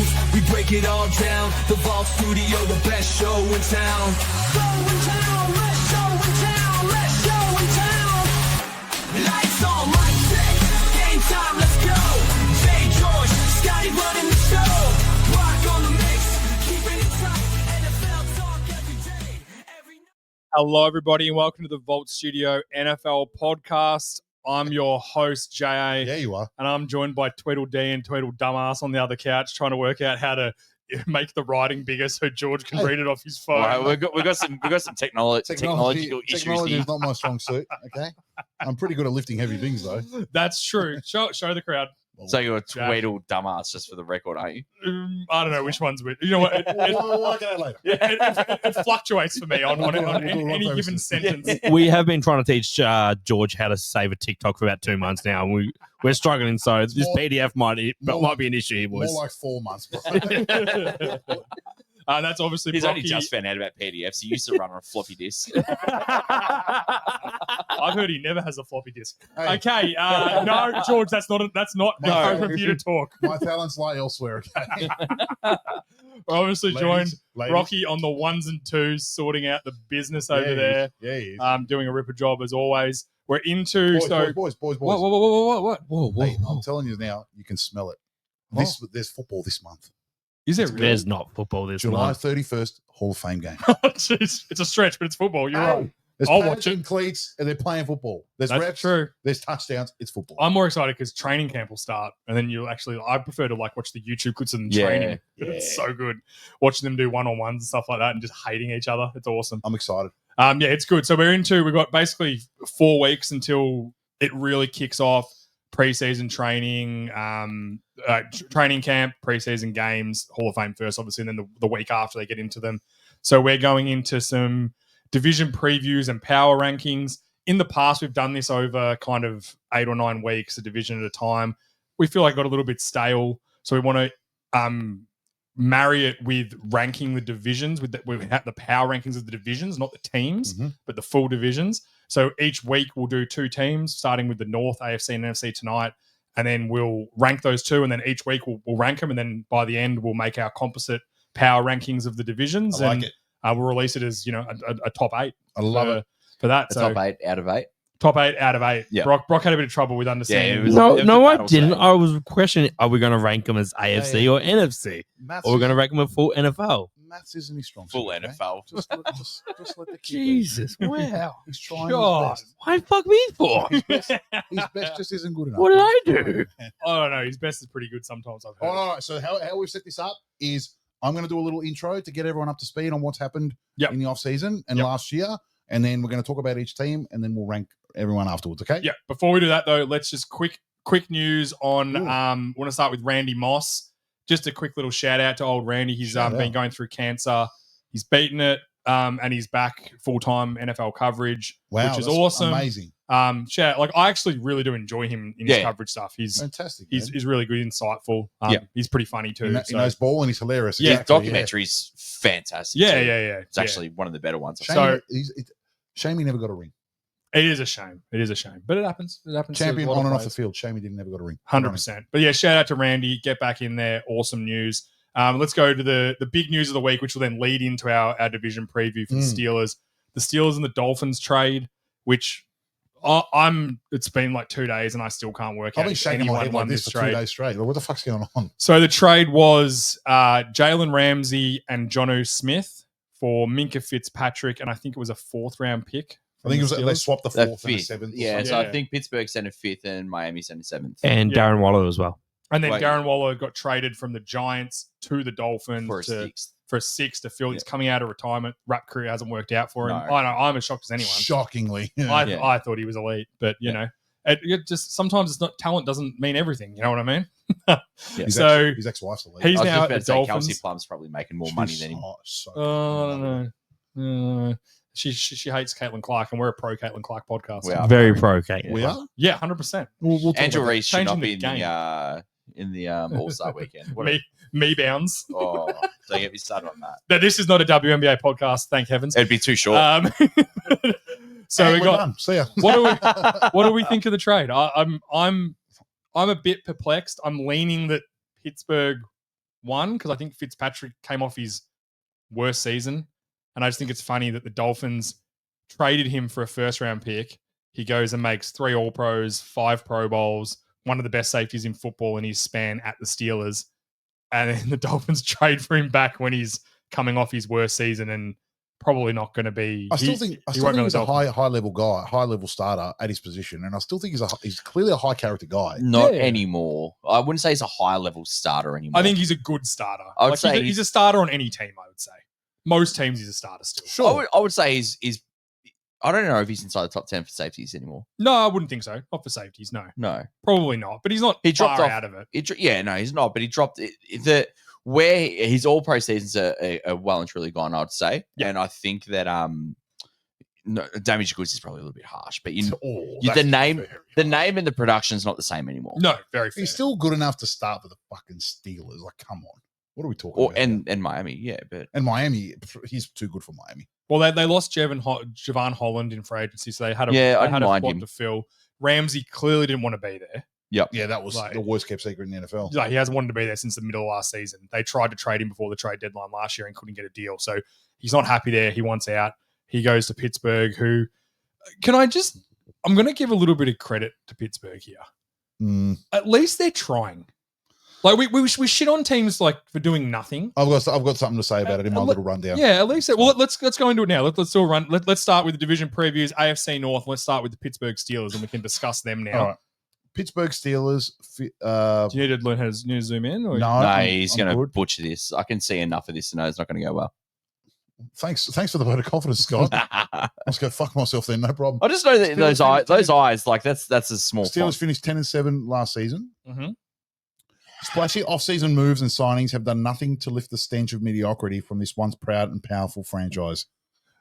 news, we break it all down. The Vault Studio, the best show in town. Best show in town, best show in town. Lights on, mic check, game time, let's go. Jay George, Scotty running the show. Rock on the mix, keeping it tight. NFL talk every day, every night. Hello, everybody, and welcome to the Vault Studio NFL podcast. I'm your host, J.A. Yeah, you are. And I'm joined by Tweedledee and Tweedle Dumbass on the other couch trying to work out how to make the writing bigger so George can read it off his phone. Right, we've got some technological issues Technology here. is not my strong suit, okay? I'm pretty good at lifting heavy things, though. That's true. Show the crowd. So you're a Tweedle dumbass, just for the record, aren't you? I don't know which one's which. You know what? We'll work it out later. It fluctuates for me on any given sentence. We have been trying to teach George how to save a TikTok for about 2 months now. And we're struggling, so this PDF might be an issue here, boys. More like 4 months, bro. That's obviously He's Brocky. only just found out about PDFs. He used to run on a floppy disk. I've heard he never has a floppy disk. Hey. Okay, no, George, that's not appropriate for you to talk. My talents lie elsewhere, okay? We're obviously joined Ladies. Rocky on the ones and twos, sorting out the business over there. Yeah, he is. Doing a ripper job as always. We're into Boys. What? Whoa. Hey, I'm telling you now, you can smell it. There's football this month. Is there really? There's not football this July month. 31st, Hall of Fame game. Oh, jeez. It's a stretch, but it's football. You're right. There's I'll pads watch it. and cleats, and they're playing football. There's That's reps, true. there's touchdowns. It's football. I'm more excited because training camp will start, and then you'll actually. I prefer to watch the YouTube clips and training. Yeah. It's so good watching them do one-on-ones and stuff like that, and just hating each other. It's awesome. I'm excited. Yeah, it's good. So we've got basically 4 weeks until it really kicks off. Preseason training, training camp, preseason games, Hall of Fame first, obviously, and then the week after they get into them. So we're going into some division previews and power rankings. In the past, we've done this over kind of 8 or 9 weeks, a division at a time. We feel like it got a little bit stale, so we want to marry it with ranking the divisions. We have the power rankings of the divisions, not the teams, but the full divisions. So each week we'll do 2 teams, starting with the North, AFC and NFC tonight, and then we'll rank those 2, and then each week we'll rank them, and then by the end we'll make our composite power rankings of the divisions. I like and it. We'll release it as a top 8. I love it. For that. The So top 8 out of 8. top 8 out of 8. Yeah. Brock had a bit of trouble with understanding. Yeah, it was No, a I battle didn't. stage. I was questioning, are we going to rank them as AFC Yeah. or NFC? Maths Or we're going to isn't- rank them as full NFL? Maths isn't his strong Full suit, okay? NFL. Just let the kid Jesus, be. wow. He's trying God. his best. Why fuck me for? His best just isn't good enough. What did I do? I don't know. His best is pretty good sometimes, I've heard. All right, so how we've set this up is I'm going to do a little intro to get everyone up to speed on what's happened Yep. in the off-season and Yep. last year, and then we're going to talk about each team, and then we'll rank everyone afterwards, okay? Yeah. Before we do that, though, let's just quick news on. Ooh. Want to start with Randy Moss. Just a quick little shout out to old Randy. He's Shout been out. going through cancer. He's beaten it, and he's back full time NFL coverage, Wow, which is that's awesome. amazing. Shout out, I actually really do enjoy him in his Yeah. coverage stuff. He's Fantastic. he's really good, insightful. Yeah. He's pretty funny too. He knows ball and he's hilarious. Yeah, His Exactly, documentary's fantastic. yeah. too. It's actually one of the better ones. Shame, So- shame he never got a ring. It is a shame. But it happens. It happens. to Champion a lot on and of off the players. field. Shame he didn't never got a ring. 100%. But yeah, shout out to Randy. Get back in there. Awesome news. Let's go to the big news of the week, which will then lead into our division preview for the Steelers. The Steelers and the Dolphins trade, which it's been like 2 days and I still can't work I've out been if shaking my anyone head won like this this for 2 trade. days straight. Like, what the fuck's going on? So the trade was Jalen Ramsey and Jonnu Smith for Minka Fitzpatrick, and I think it was a 4th round pick. I think it was they Steelers. swapped the The 4th and the 5th. 7th. Yeah, so Yeah. I think Pittsburgh sent a 5th and Miami sent a 7th. And Yeah. Darren Waller as well. And then Wait. Darren Waller got traded from the Giants to the Dolphins For a to 6th. for a 6 to fill. He's coming out of retirement. Rap career hasn't worked out for him. No. I know. I'm as shocked as anyone. Shockingly. I thought he was elite, but you know, it just sometimes it's not talent doesn't mean everything. You know what I mean? His So his ex-wife's the lead. he's I was now just at about the to say Dolphins. Kelsey Plum's probably making more money than him. So Oh no. She hates Caitlin Clark, and we're a pro Caitlin Clark podcast. We are. Very pro, Kate. We are? Yeah, 100%. We'll talk Angel about that. Reese should Changing not be the in the All-Star weekend. What Me bounds. oh, don't get me started on that. Now, this is not a WNBA podcast, thank heavens. It'd be too short. So And we we're got. done. See ya. What do we think of the trade? I'm a bit perplexed. I'm leaning that Pittsburgh One, because I think Fitzpatrick came off his worst season. And I just think it's funny that the Dolphins traded him for a first-round pick. He goes and makes 3 All-Pros, 5 Pro Bowls, one of the best safeties in football in his span at the Steelers. And then the Dolphins trade for him back when he's coming off his worst season and probably not going to be. I still think he's a high level guy, high level starter at his position, and I still think he's clearly a high character guy. Not anymore. I wouldn't say he's a high level starter anymore. I think he's a good starter. I would say he's a starter on any team. I would say most teams he's a starter still. Sure. I would say he's. I don't know if he's inside the top 10 for safeties anymore. No, I wouldn't think so. Not for safeties. No, probably not. But he's not. He dropped out of it. No, he's not. But he dropped it. Where his All-Pro seasons are well and truly gone, I'd say. Yeah. And I think that damage goods is probably a little bit harsh, but the name and the production is not the same anymore. No, very fair. He's still good enough to start with the fucking Steelers. Like, come on, what are we talking about? And Miami, yeah, and Miami, he's too good for Miami. Well, they lost Javon Holland in free agency, so they had a spot to fill. Ramsey clearly didn't want to be there. Yep. Yeah, that was the worst kept secret in the NFL. Like, he hasn't wanted to be there since the middle of last season. They tried to trade him before the trade deadline last year and couldn't get a deal. So he's not happy there. He wants out. He goes to Pittsburgh, who I'm going to give a little bit of credit to Pittsburgh here. At least they're trying. Like we shit on teams like for doing nothing. I've got something to say about it in my little rundown. Yeah, at least. Well, let's go into it now. Let's all run. Let's start with the division previews. AFC North. Let's start with the Pittsburgh Steelers, and we can discuss them now. All right. Pittsburgh Steelers. Do you need to learn how to zoom in? Or? No, he's going to butcher this. I can see enough of this to know it's not going to go well. Thanks for the vote of confidence, Scott. I'll just go fuck myself then. No problem. I just know that those eyes, like that's a small. Steelers font. Finished 10-7 last season. Mm-hmm. Splashy off-season moves and signings have done nothing to lift the stench of mediocrity from this once proud and powerful franchise.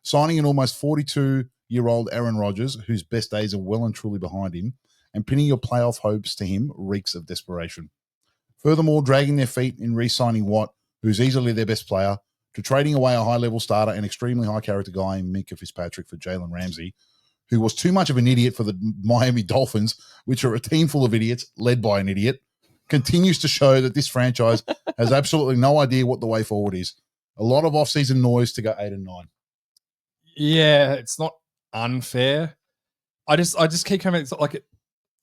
Signing an almost 42-year-old Aaron Rodgers, whose best days are well and truly behind him, and pinning your playoff hopes to him reeks of desperation. Furthermore, dragging their feet in re-signing Watt, who's easily their best player, to trading away a high-level starter and extremely high-character guy in Minka Fitzpatrick for Jalen Ramsey, who was too much of an idiot for the Miami Dolphins, which are a team full of idiots led by an idiot, continues to show that this franchise has absolutely no idea what the way forward is. A lot of off-season noise to go 8-9. Yeah, it's not unfair. I just keep coming. It's like,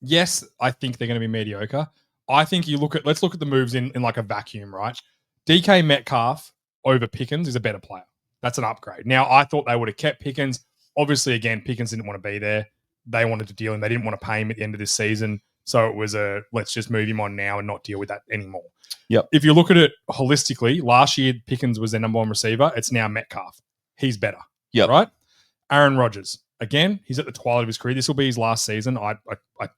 yes, I think they're going to be mediocre. I think let's look at the moves in like a vacuum, right? DK Metcalf over Pickens is a better player. That's an upgrade. Now, I thought they would have kept Pickens. Obviously, again, Pickens didn't want to be there. They wanted to deal him. They didn't want to pay him at the end of this season. So it was let's just move him on now and not deal with that anymore. Yep. If you look at it holistically, last year Pickens was their number one receiver. It's now Metcalf. He's better. Yep. Right? Aaron Rodgers. Again, he's at the twilight of his career. This will be his last season. I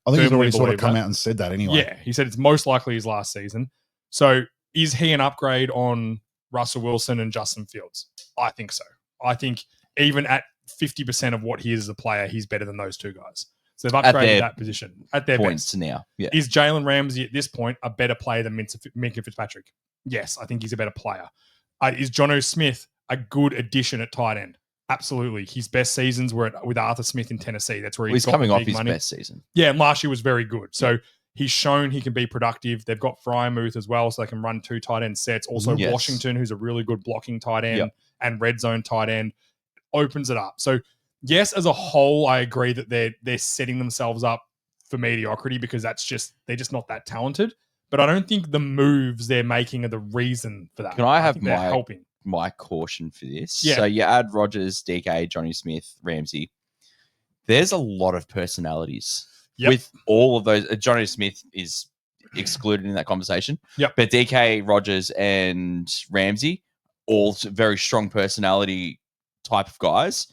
think he's already sort of come out and said that anyway. Yeah. He said it's most likely his last season. So is he an upgrade on Russell Wilson and Justin Fields? I think so. I think even at 50% of what he is as a player, he's better than those two guys. So they've upgraded that position at their points best. Now. Yeah. Is Jalen Ramsey at this point a better player than Minka Fitzpatrick? Yes, I think he's a better player. Is Jonnu Smith a good addition at tight end? Absolutely. His best seasons were with Arthur Smith in Tennessee. That's where he's coming off his best season. Yeah, and last year was very good. So he's shown he can be productive. They've got Fryermuth as well, so they can run 2 tight end sets. Also, Washington, who's a really good blocking tight end and red zone tight end, opens it up. So yes, as a whole, I agree that they're setting themselves up for mediocrity because they're just not that talented. But I don't think the moves they're making are the reason for that. Can I have my caution for this? Yeah. So you add Rodgers, DK, Johnny Smith, Ramsey. There's a lot of personalities with all of those. Johnny Smith is excluded in that conversation. Yep. But DK, Rodgers, and Ramsey, all very strong personality type of guys.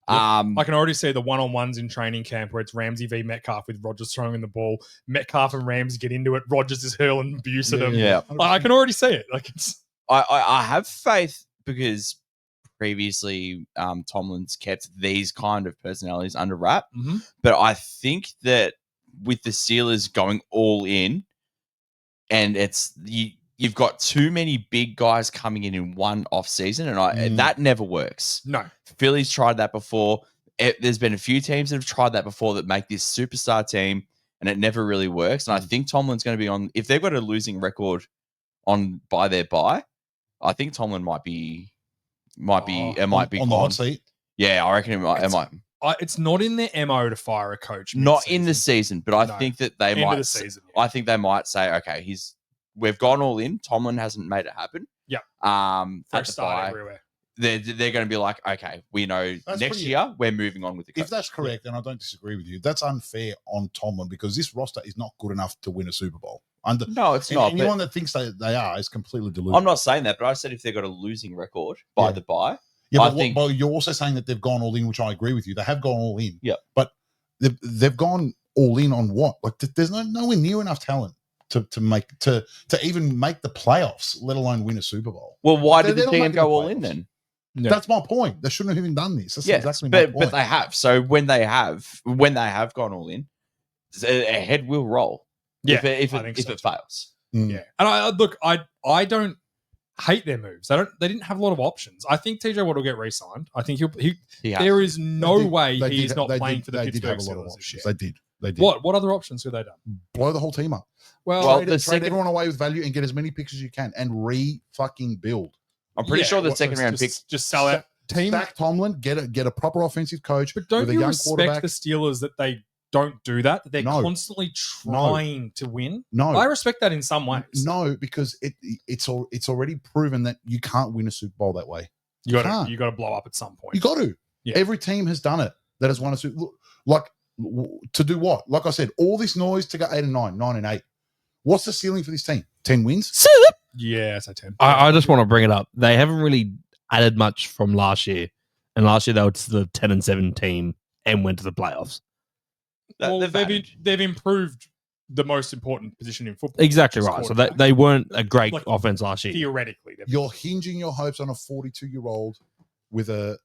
I can already see the one-on-ones in training camp where it's Ramsey v. Metcalf with Rodgers throwing the ball. Metcalf and Ramsey get into it. Rodgers is hurling abuse at him. Yeah. I can already see it. Like it's. I have faith because previously Tomlin's kept these kind of personalities under wrap. Mm-hmm. But I think that with the Steelers going all in, and you've got too many big guys coming in one off season, and that never works. No. Philly's tried that before. There's been a few teams that have tried that before that make this superstar team, and it never really works. And I think Tomlin's going to be on, if they've got a losing record by their bye, I think Tomlin might be on the gone. hot seat. Yeah, I reckon it might. It's not in their MO to fire a coach. Not in the mid-season. season, but I No. think that they End might. of the season. Yeah. I think they might say, okay, we've gone all in. Tomlin hasn't made it happen. Yeah. At Fresh the start bye, everywhere. they're going to be like, okay, we know That's next pretty- year we're moving on with the coach. If that's correct, and I don't disagree with you, that's unfair on Tomlin because this roster is not good enough to win a Super Bowl. No, it's not. but Anyone that thinks they are is completely delusional. I'm not saying that, but I said if they've got a losing record by Yeah. the bye, Yeah, I but, think- but you're also saying that they've gone all in, which I agree with you. They have gone all in. Yeah. But they've gone all in on what? Like there's nowhere near enough talent to even make the playoffs, let alone win a Super Bowl. well, why They're did the not team making go the all in playoffs. then? Yeah. That's my point. They shouldn't have even done this. That's Yeah, exactly my point. but they have. So when they have gone all in, a head will roll. Yeah, if I think so it too. fails. Mm. Yeah, and I don't hate their moves. They didn't have a lot of options. I think TJ Watt will get re-signed. I think he Yeah. there is no way They he's did- not they playing did- for the they did Pittsburgh have a lot of Steelers this year. options. They did. What other options could they done? Blow the whole team up. Well, Trade the second- everyone away with value and get as many picks as you can and fucking build. I'm pretty sure the second round pick. just sell out team. Stack Tomlin, get a proper offensive coach But don't with a you young respect quarterback. the Steelers that they don't do that? That they're No. constantly trying to win. No, I respect that in some ways. no, because it's already proven that you can't win a Super Bowl that way. you got can't. to blow up at some point. You got to. Yeah. Every team has done it that has won a Super. Like to do what? Like I said, all this noise to go 8-9, 9-8. What's the ceiling for this team? 10 wins. Yeah, so 10. I just want to bring it up. They haven't really added much from last year, and last year they were the 10-7 team and went to the playoffs. Well, they've added. they've improved the most important position in football. Exactly which is right. So quarterback. they weren't a great Like, offense last year. Theoretically, You're hinging your hopes on a 42-year-old with a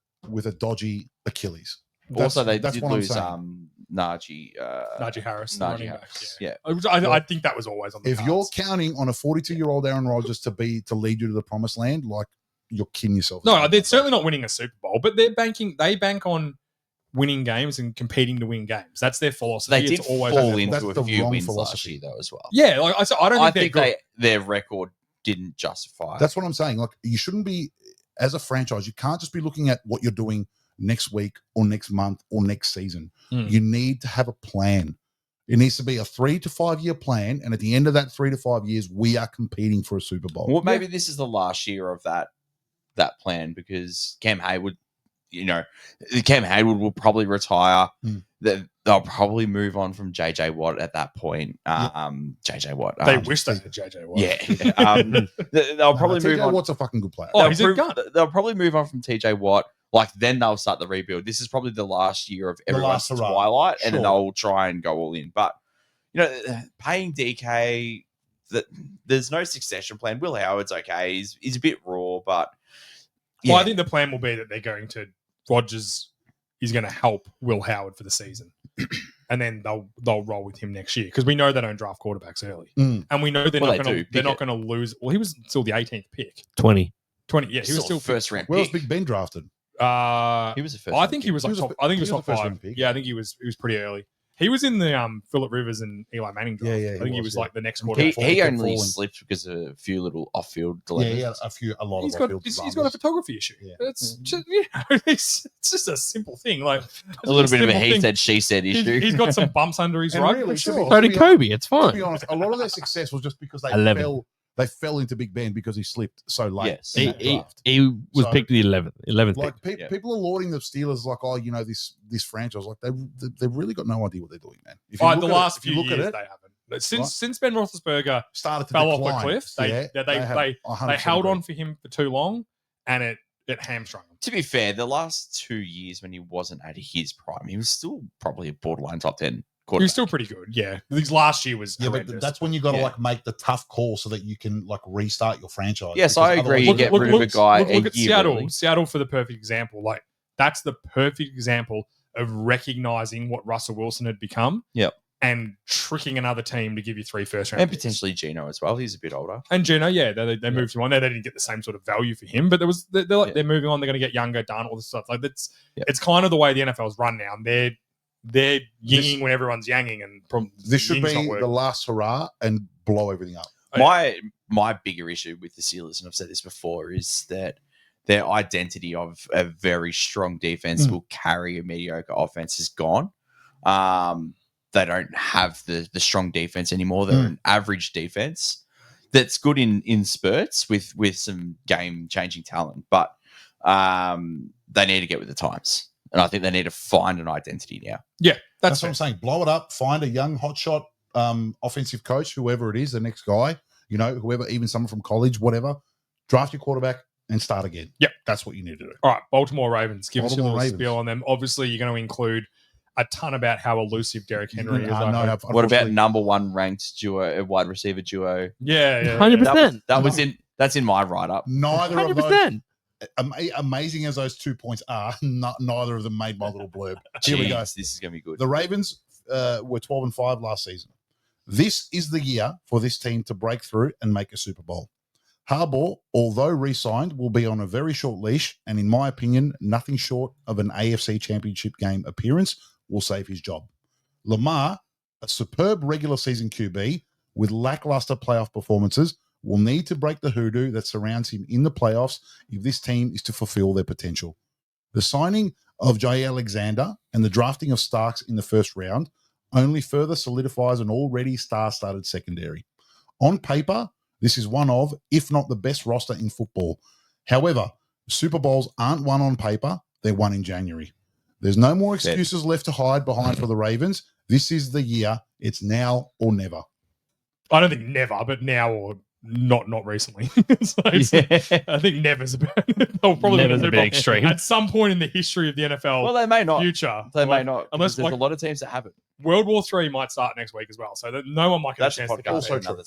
dodgy Achilles. Also, they that's did what I'm lose saying. Najee. Najee Harris, the Najee running Harris. back. Yeah. I think that was always on the If cards. you're counting on a 42-year-old Aaron Rodgers to lead you to the promised land, like you're kidding yourself. No, they're certainly not winning a Super Bowl, but they bank on winning games and competing to win games. That's their philosophy. They did It's always fall been their into That's a the few wrong wins last philosophy. year, though, as well. Yeah, like I said, I don't I think think they're good. their record didn't justify. That's what I'm saying. Like you shouldn't be, as a franchise, you can't just be looking at what you're doing next week or next month or next season. Mm. You need to have a plan. It needs to be a 3 to 5 year plan, and at the end of that 3 to 5 years, we are competing for a Super Bowl. Well, maybe this is the last year of that plan because Cam Hayward will probably retire. Mm. They'll probably move on from JJ Watt at that point. JJ Watt. They wish they had JJ Watt. Yeah. They'll probably TJ move on. Watt's a fucking good player. Oh, he's a gun. They'll probably move on from TJ Watt. Like then they'll start the rebuild. This is probably the last year of everyone's last hurrah. twilight, and then Sure. they'll try and go all in. But paying DK, there's no succession plan. Will Howard's okay. He's a bit raw, but Well, I think the plan will be that they're going to Rodgers is going to help Will Howard for the season, and then they'll roll with him next year because we know they don't draft quarterbacks early, Mm. and we know they're Well, not they going do. to they're not Pick going to lose. Well, he was still the 18th pick, 20. 20. Yeah, he was still first round. Where was Pick. Big Ben drafted? He was a first. I think he was He like was a top. fir- I think he was he was top a first 5. round pick. Yeah, I think he was pretty early. He was in the Phillip Rivers and Eli Manning draft. Yeah, I think he was, was yeah. like the next He- quarterback. He kept only falling. slipped because of a few little off-field Yeah, dilemmas. a lot He's of got off-field he's got a dramas. photography issue. Yeah. It's just it's just a simple thing. Like A little bit of a simple he thing. said, she said issue. He's got some bumps under his And rug. really, for to sure. be- So did Kobe. It's To be fine. honest, a lot of their success was just because they 11. fell into Big Ben because he slipped so late. Yes. in that draft. He was So- picked the 11th Like pick. Yeah. people are lauding the Steelers like, oh, this franchise. Like they've really got no idea what they're doing, man. If you The look at last it, if few you look years at it, they haven't. Since Right. since Ben Roethlisberger started to fell off decline. the cliff, they have 100% they held agree. on for him for too long, and it hamstrung him. To be fair, the last 2 years when he wasn't at his prime, he was still probably a borderline top 10 He quarterback. was still pretty good. Yeah, his last year was Yeah, but horrendous. that's when you got to Yeah. like make the tough call so that you can like restart your franchise. Yes, because I agree. otherwise You you're get gonna- rid of a guy Look a at year Seattle. early. Seattle for the perfect example. Like that's the perfect example of recognizing what Russell Wilson had become. Yep. And tricking another team to give you 3 first round And picks. potentially Gino as well. He's a bit older. And Gino, yeah, they moved him on. They didn't get the same sort of value for him, but they're moving on. They're going to get younger, done all this stuff. Like it's kind of the way the NFL's run now. And they're yinging when everyone's yanging, and This should ying's be not the working. last hurrah and blow everything up. My bigger issue with the Steelers, and I've said this before, is that their identity of a very strong defense will carry a mediocre offense is gone. They don't have the strong defense anymore. They're an average defense that's good in spurts with some game changing talent, but they need to get with the times, and I think they need to find an identity now. Yeah, That's what I'm saying. Blow it up. Find a young hotshot offensive coach, whoever it is, the next guy. Whoever, even someone from college, whatever. Draft your quarterback and start again. Yep. That's what you need to do. All right, Baltimore Ravens. Give us your Baltimore little Ravens. spiel on them. Obviously, you're going to include a ton about how elusive Derrick Henry is. What about number one ranked duo, wide receiver duo? Yeah. 100%. That's in my write up. Neither of 100%. those, amazing as those 2 points are, neither of them made my little blurb. Here we go. This is going to be good. The Ravens were 12-5 last season. This is the year for this team to break through and make a Super Bowl. Harbaugh, although re-signed, will be on a very short leash, and in my opinion, nothing short of an AFC Championship game appearance will save his job. Lamar, a superb regular season QB with lackluster playoff performances, will need to break the hoodoo that surrounds him in the playoffs if this team is to fulfill their potential. The signing of Jay Alexander and the drafting of Starks in the first round only further solidifies an already star-studded secondary. On paper, this is one of, if not the best roster in football. However, Super Bowls aren't won on paper, they're won in January. There's no more excuses left to hide behind for the Ravens. This is the year. It's now or never. I don't think never, but now or not recently. I think never's Never's a bit extreme. At some point in the history of the NFL Well, they may not. future. They may not. Unless There's a lot of teams that haven't. World War III might start next week as well. So that no one might get That's a a chance to podcast go for there. another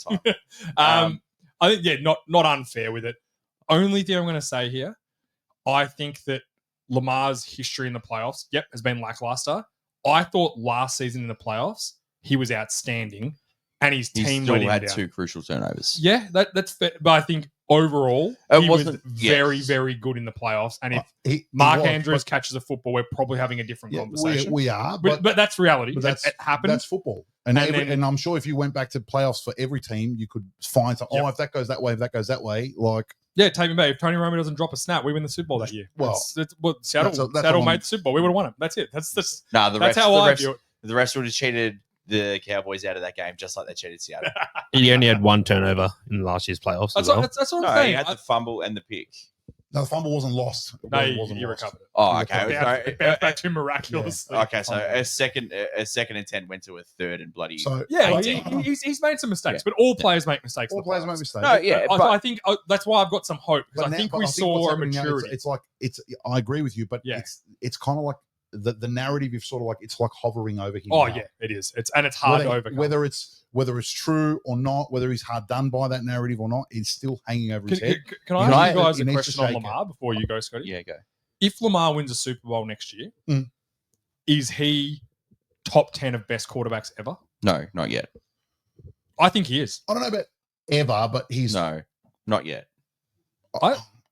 time. I think, not unfair with it. Only thing I'm going to say here, I think that Lamar's history in the playoffs, has been lackluster. I thought last season in the playoffs, he was outstanding, and his He team still let him had down. 2 crucial turnovers. Yeah, that's fair. But I think overall, he was very, very good in the playoffs. And if Mark Andrews catches a football, we're probably having a different conversation. We are, but that's reality. But it happened. That's football. And I'm sure if you went back to playoffs for every team, you could find, if that goes that way, take me back. If Tony Romo doesn't drop a snap, we win the Super Bowl that year. Well, Seattle made the Super Bowl. We would have won it. That's it. That's how I view it. The rest would have cheated the Cowboys out of that game, just like they cheated Seattle. He only had 1 turnover in last year's playoffs. That's what I'm No, saying. he had the fumble and the pick. No, the fumble wasn't lost. No, It wasn't you lost. recovered it. Oh, okay. It bounced back to miraculous. Okay, so a second and 10 went to a third and bloody. So he's made some mistakes, but all players make mistakes. all players make mistakes. No, yeah, But but I think that's why I've got some hope because I think we saw what's a happening now, maturity. It's like I agree with you, but it's kind of like the narrative is sort of like it's like hovering over him. Oh now. yeah, it is. It's hard to overcome. Whether it's true or not, whether he's hard done by that narrative or not, it's still hanging over his head. Can I ask you guys He a needs to question on shake Lamar before you go, Scotty? Yeah, go. If Lamar wins a Super Bowl next year, is he top 10 of best quarterbacks ever? No, not yet. I think he is. I don't know about ever, but he's No, not yet.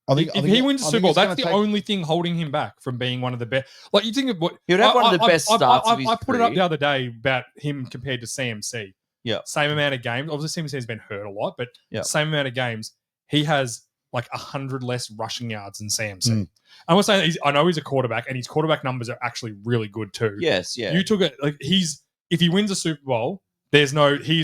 If he wins the Super Bowl, that's the only thing holding him back from being one of the best. Like you think of what He would have one of the best starts of his I put it up career. the other day about him compared to CMC. Yeah. Same amount of games. Obviously, CMC has been hurt a lot, but Yeah. same amount of games. He has like 100 less rushing yards than CMC. I'm not saying I know he's a quarterback, and his quarterback numbers are actually really good too. Yes, yeah. You took it like if he wins a Super Bowl, he's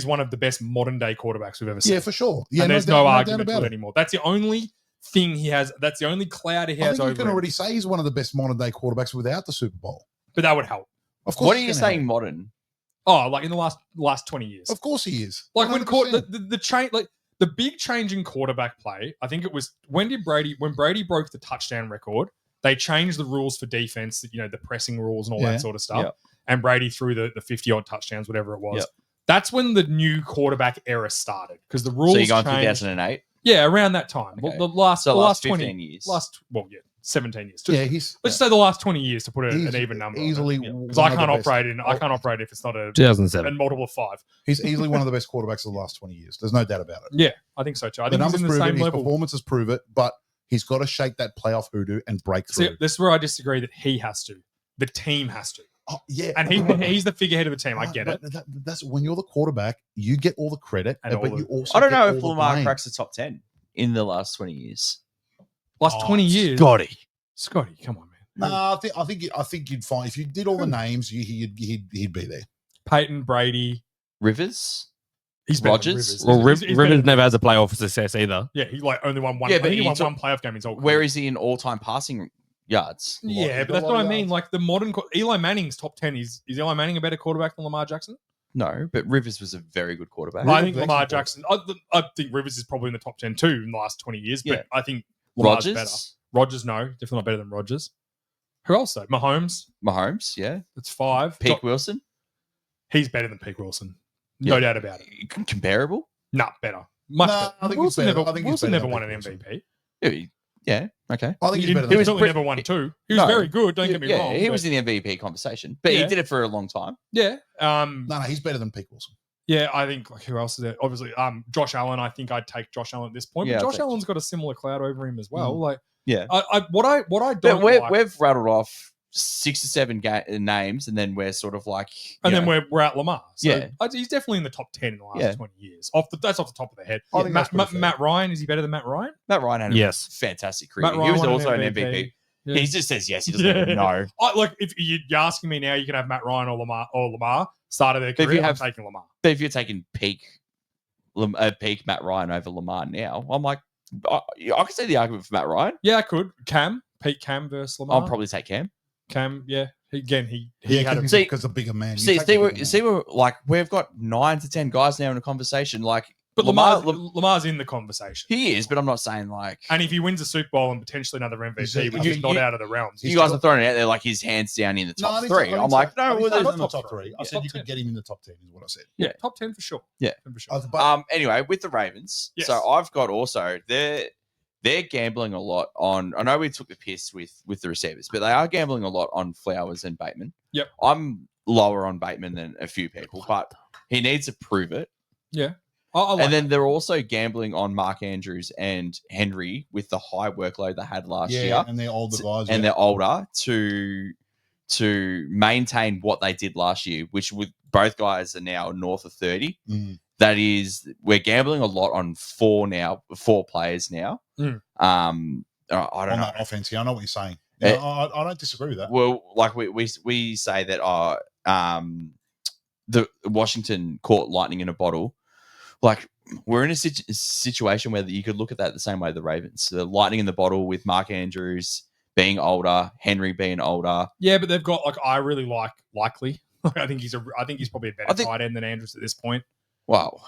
one of the best modern day quarterbacks we've ever seen. Yeah, for sure. Yeah, and there's no argument about to it it anymore. That's the only thing he has. That's the only cloud he has I think over you can him. already say he's one of the best modern day quarterbacks without the Super Bowl. But that would help. Of course. What are it's you gonna saying help. modern? Oh, like in the last 20 years. Of course he is. Like when 100%. the change, like the big change in quarterback play, I think it was when Brady broke the touchdown record, they changed the rules for defense, the pressing rules and all that sort of stuff. Yep. And Brady threw the 50-odd touchdowns, whatever it was. Yep. That's when the new quarterback era started because the rules So you're going changed. 2008? Yeah, around that time. Okay. Well, the last 15 20 years. 17 years. He's Let's say the last 20 years to put an even number. easily Because I can't operate if it's not a 2007. multiple of 5. He's easily one of the best quarterbacks of the last 20 years. There's no doubt about it. Yeah, I think so too. I The think he's numbers in the prove it. same His level. performances prove it, but he's got to shake that playoff hoodoo and break See, through. this is where I disagree that he has to. The team has to. Yeah, and he's the figurehead of the team. I get it. That's when you're the quarterback, you get all the credit, And but all you the- also I don't get know all if the Lamar blame. cracks the top 10 in the last 20 years. Last 20 years, Scotty, come on, man. No, I think you'd find if you did all the names, he'd be there. Peyton, Brady, Rivers? he's better than Rodgers? Rivers. Well, He's better Rivers than never has a playoff success either. Yeah, he like only won one. Yeah, I but think he he won took- one playoff game. He's all Where is he in all-time passing yards? Yeah, but that's what I mean. Like the modern Eli Manning's top 10 is Eli Manning a better quarterback than Lamar Jackson? No, but Rivers was a very good quarterback. I think Rivers Lamar is Jackson. I think Rivers is probably in the top 10 too in the last 20 years. But Yeah. I think Lamar's better. Rodgers? Rodgers, no, definitely not better than Rodgers. Who else though? Mahomes. Mahomes, yeah. That's 5. Peak Wilson? He's better than Pete Wilson. No Yeah. doubt about it. Comparable? Nah, better. Much No, better. I think he's Wilson better. never, I think he's Wilson better never than won Pete an Wilson. MVP. Yeah, okay. I think he's better He than was Pete only never won 2. He was No. very good. Don't get me wrong. He but- was in the MVP conversation, but Yeah. he did it for a long time. Yeah. No, he's better than Pete Wilson. Yeah, I think like who else is there? Obviously, Josh Allen. I think I'd take Josh Allen at this point. Yeah, But I'll Josh take Allen's got a similar cloud over him as well. Like, Yeah. what I But don't like, we've rattled off 6 or 7 names, and then we're sort of like, and you then know, we're at Lamar. So Yeah. he's definitely in the top 10 in the last Yeah. 20 years. That's off the top of the head. I think that's pretty fair. Matt Ryan, is he better than Matt Ryan? Matt Ryan had a Yes. fantastic career. Matt Ryan He was won an also an MVP. MVP. Yeah. He just says yes. He doesn't even know. Like if you're asking me now, you can have Matt Ryan or Lamar start of their But if career. you I'm have- taking Lamar. But if you're taking peak Matt Ryan over Lamar now, I'm like, I can see the argument for Matt Ryan. Yeah, I could. Pete Cam versus Lamar. I'll probably take Cam. Cam. Yeah, he Yeah, had a See- because a bigger man. See, we're like we've got 9 to 10 guys now in a conversation. Like, But Lamar- Lamar's in the conversation. he is, but I'm not saying like. And if he wins a Super Bowl and potentially another MVP, see, which I is think not you- out of the realms, You guys are throwing it out there like his hands down in the top 3. I'm like, no, well, he's there's not in the top top three. 3. I Yeah, said top you 10. could get him in the top 10, is what I said. yeah, top 10 for sure. Yeah. 10 for sure. But Anyway, with the Ravens, Yes. so I've got also they're gambling a lot on. I know we took the piss with the receivers, but they are gambling a lot on Flowers and Bateman. Yep. I'm lower on Bateman than a few people, but he needs to prove it. Yeah. I like And then they're also gambling on Mark Andrews and Henry with the high workload they had last year, and they're older guys. and they're older to maintain what they did last year, which with both guys are now north of 30. That is, we're gambling a lot on 4 players now. Mm. I don't on know. that offense. Yeah, I know what you're saying. Eh, I don't disagree with that. Well, like we say that the Washington caught lightning in a bottle. Like, we're in a situation where you could look at that the same way the Ravens. The lightning in the bottle with Mark Andrews being older, Henry being older. Yeah, but they've got I really like Likely. I think he's probably a better tight end than Andrews at this point. Wow,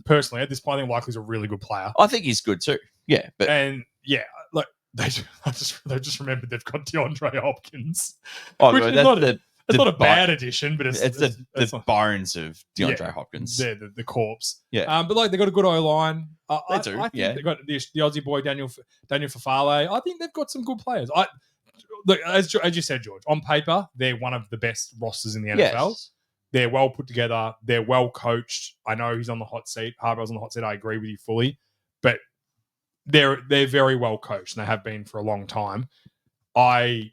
Personally, at this point, I think Likely's a really good player. I think he's good too. Yeah, but And yeah, like they just remembered they've got DeAndre Hopkins. oh, which no, is that's not the It's not a bo- bad addition, but it's it's the bones of DeAndre Yeah. Hopkins. they're the corpse. Yeah. But like they got a good O line. They do, I think yeah. they got the Aussie boy Daniel Fafale. I think they've got some good players. Look, as you said, George, on paper they're one of the best rosters in the NFL. Yes. They're well put together. They're well coached. I know he's on the hot seat. Harbaugh's on the hot seat. I agree with you fully, but they're very well coached and they have been for a long time. I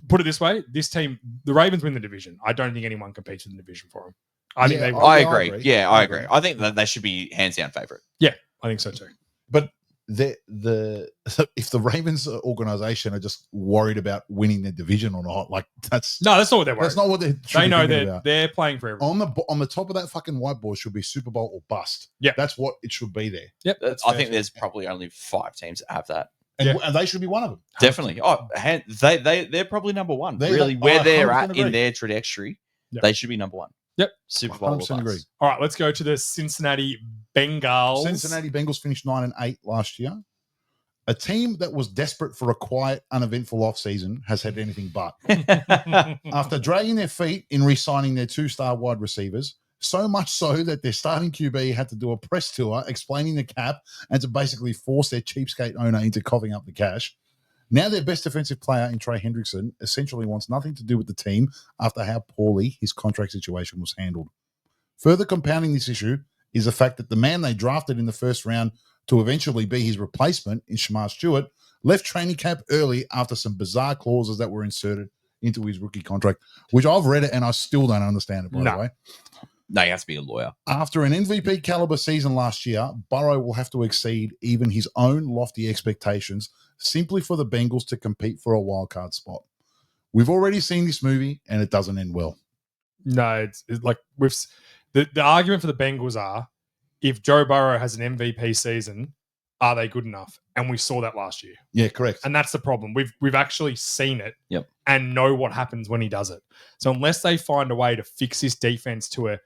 put it this way: this team, the Ravens, win the division. I don't think anyone competes in the division for them. I think they will. I Yeah, I agree. agree. Yeah, I I agree. agree. I think that they should be hands down favorite. I think so too. But if the Ravens organization are just worried about winning their division or not, like that's No, that's not what they're worried. that's not what they They know that that they're playing for everyone. on the top of that fucking whiteboard should be Super Bowl or bust. Yeah. That's what it should be there, Yep, that's I fair think too. there's probably only 5 teams that have that. and they should be one of them. Definitely. Oh, they're probably number one. They- really, I where they're 100% at agree. in their trajectory, Yep. they should be number one. Yep. Super Bowl or 100% agree. bust. All right, let's go to the Cincinnati Bengals. Cincinnati Bengals finished 9-8 last year. A team that was desperate for a quiet, uneventful offseason has had anything but. After dragging their feet in re-signing their 2-star wide receivers, so much so that their starting QB had to do a press tour explaining the cap and to basically force their cheapskate owner into coughing up the cash. Now their best defensive player in Trey Hendrickson essentially wants nothing to do with the team after how poorly his contract situation was handled. Further compounding this issue is the fact that the man they drafted in the first round to eventually be his replacement in Shamar Stewart left training camp early after some bizarre clauses that were inserted into his rookie contract, which I've read it and I still don't understand it, by No. the way. No, he has to be a lawyer. After an MVP caliber season last year, Burrow will have to exceed even his own lofty expectations simply for the Bengals to compete for a wildcard spot. We've already seen this movie and it doesn't end well. No, it's like the argument for the Bengals are, if Joe Burrow has an MVP season, are they good enough? And we saw that last year. Yeah, correct. And that's the problem. We've actually seen it Yep. and know what happens when he does it. So unless they find a way to fix this defense to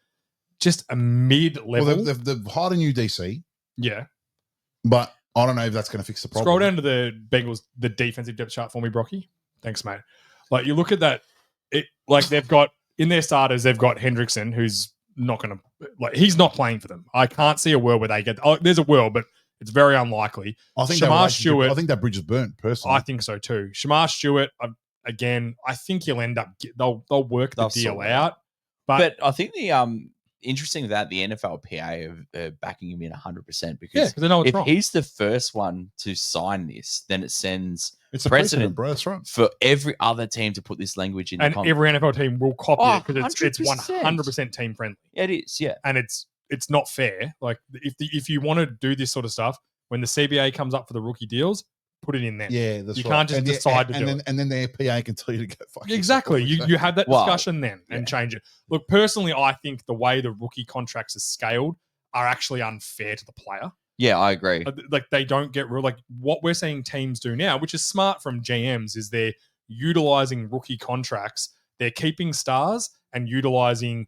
just a mid-level. Well, they've hired a new DC, yeah. but I don't know if that's going to fix the problem. Scroll down to the Bengals, the defensive depth chart for me, Brocky. Thanks, mate. Like, you look at that, they've got, in their starters, they've got Hendrickson, who's not going to, he's not playing for them. I can't see a world where they get, there's a world, but it's very unlikely. I think that bridge is burnt, personally. I think so too. Shamar Stewart, again, I think he'll end up, they'll work the deal out. But I think the interesting that the NFLPA are backing him in 100% because they know it's if wrong. he's the first one to sign this, then it sends It's a precedent, bro. That's right. for every other team to put this language in. And every NFL team will copy it because it's 100%. 100% team friendly. Yeah, it is. Yeah, And it's not fair. Like, if you want to do this sort of stuff, when the CBA comes up for the rookie deals, put it in there. Yeah, that's you right. can't just decide to do then, it. And then their PA can tell you to go fuck Exactly. yourself. You have that Wow. discussion then and change it. Look, personally, I think the way the rookie contracts are scaled are actually unfair to the player. yeah, I agree. Like, they don't get real. Like, what we're seeing teams do now, which is smart from GMs, is they're utilizing rookie contracts. They're keeping stars and utilizing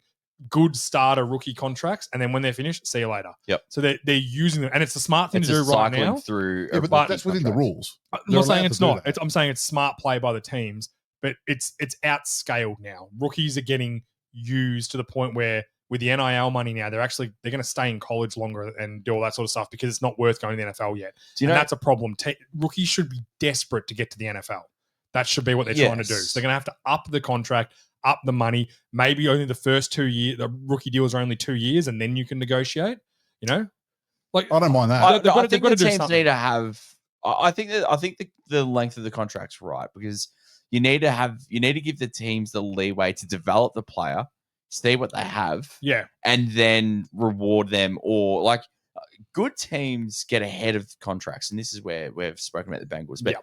good starter rookie contracts, and then when they're finished, see you later. Yep. So they're using them, and it's a smart thing It's to do just right cycling now. through. Yeah, a but rookie that's within the contract. rules. I'm They're not saying allowed it's to do not. that. I'm saying it's smart play by the teams, but it's outscaled now. Rookies are getting used to the point where with the NIL money now, they're going to stay in college longer and do all that sort of stuff because it's not worth going to the NFL yet. Do you And know? that's a problem. Rookies should be desperate to get to the NFL. That should be what they're trying to do. Yes. So they're going to have to up the contract, up the money. Maybe only the first 2 years. The rookie deals are only 2 years, and then you can negotiate. You know, like I don't mind that. I- they've got I to- think they've got the to do teams something. need to have. I think the length of the contract's right because you need to give the teams the leeway to develop the player, see what they have, yeah, and then reward them. Or like good teams get ahead of contracts, and this is where we've spoken about the Bengals. But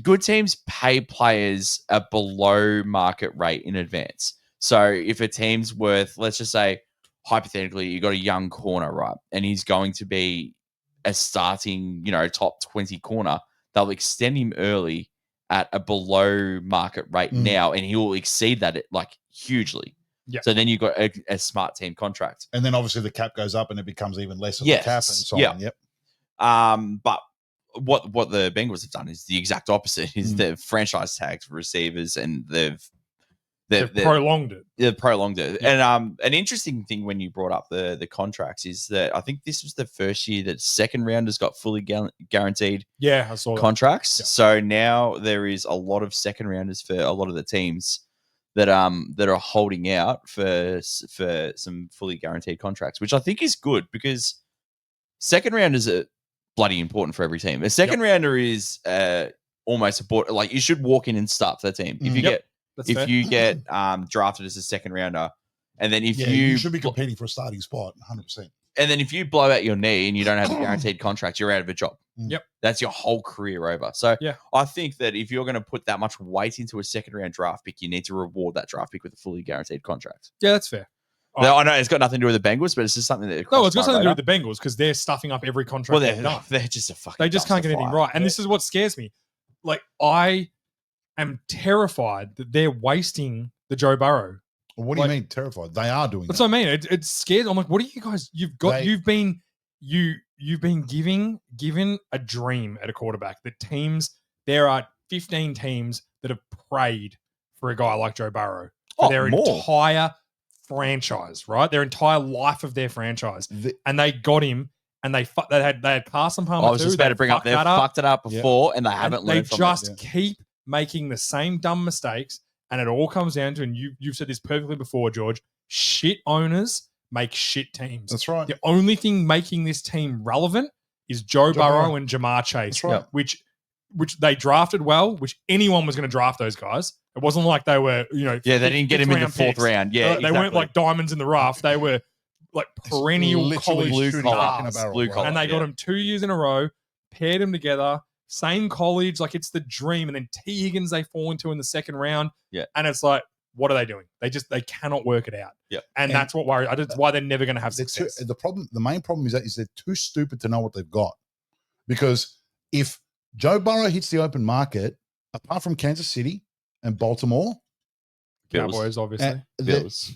good teams pay players a below market rate in advance. So if a team's worth, let's just say, hypothetically, you got a young corner, right, and he's going to be a starting, top 20 corner, they'll extend him early at a below market rate now, and he will exceed that hugely. Yeah. So then you've got a smart team contract. And then obviously the cap goes up and it becomes even less of the cap and so on. Yep. But what the Bengals have done is the exact opposite. Is they've franchise tagged for receivers and they've prolonged it. They've prolonged it. And an interesting thing when you brought up the contracts is that I think this was the first year that second rounders got fully guaranteed Yeah, I saw that. contracts. Yeah. So now there is a lot of second rounders for a lot of the teams that are holding out for some fully guaranteed contracts, which I think is good because second rounders are bloody important for every team. A second rounder is almost a like you should walk in and start for the team. If you get drafted as a second rounder, and then if you should be competing for a starting spot, 100%. and then if you blow out your knee and you don't have a guaranteed contract, you're out of a job. Yep. That's your whole career over. So Yeah. I think that if you're going to put that much weight into a second round draft pick, you need to reward that draft pick with a fully guaranteed contract. Yeah, that's fair. Now, I know it's got nothing to do with the Bengals, but it's just something that No, it's got something to do with the Bengals because they're stuffing up every contract they've done. they're just a fucking. They just can't get dumpster anything fire. right. And this is what scares me. Like, I am terrified that they're wasting the Joe Burrow. What do you mean terrified? They are doing That's that. what I mean. It's scared. I'm like, what are you guys? You've been given a dream at a quarterback. That there are 15 teams that have prayed for a guy like Joe Burrow for their entire franchise, right? Their entire life of their franchise, and they got him. And they had Carson Palmer. I was just about to bring up. They've fucked it up before, and they haven't learned from it. They just keep making the same dumb mistakes, and it all comes down to, and you've said this perfectly before, George. Shit owners make shit teams. That's right. The only thing making this team relevant is Joe Burrow and Jamar Chase, That's right. which which they drafted well, which anyone was going to draft those guys. It wasn't like they were, Yeah, they didn't get him in the fourth round. Yeah, They weren't like diamonds in the rough. They were like perennial literally college shooting stars. in a barrel, Blue right? collar. And they got him 2 years in a row, paired him together, same college, like it's the dream. And then T. Higgins they fall into in the second round. Yeah. And it's like, what are they doing? They cannot work it out. Yeah. And that's what worries. That's why they're never going to have They're success. the main problem is they're too stupid to know what they've got. Because if Joe Burrow hits the open market, apart from Kansas City and Baltimore, Cowboys, obviously. and Bills.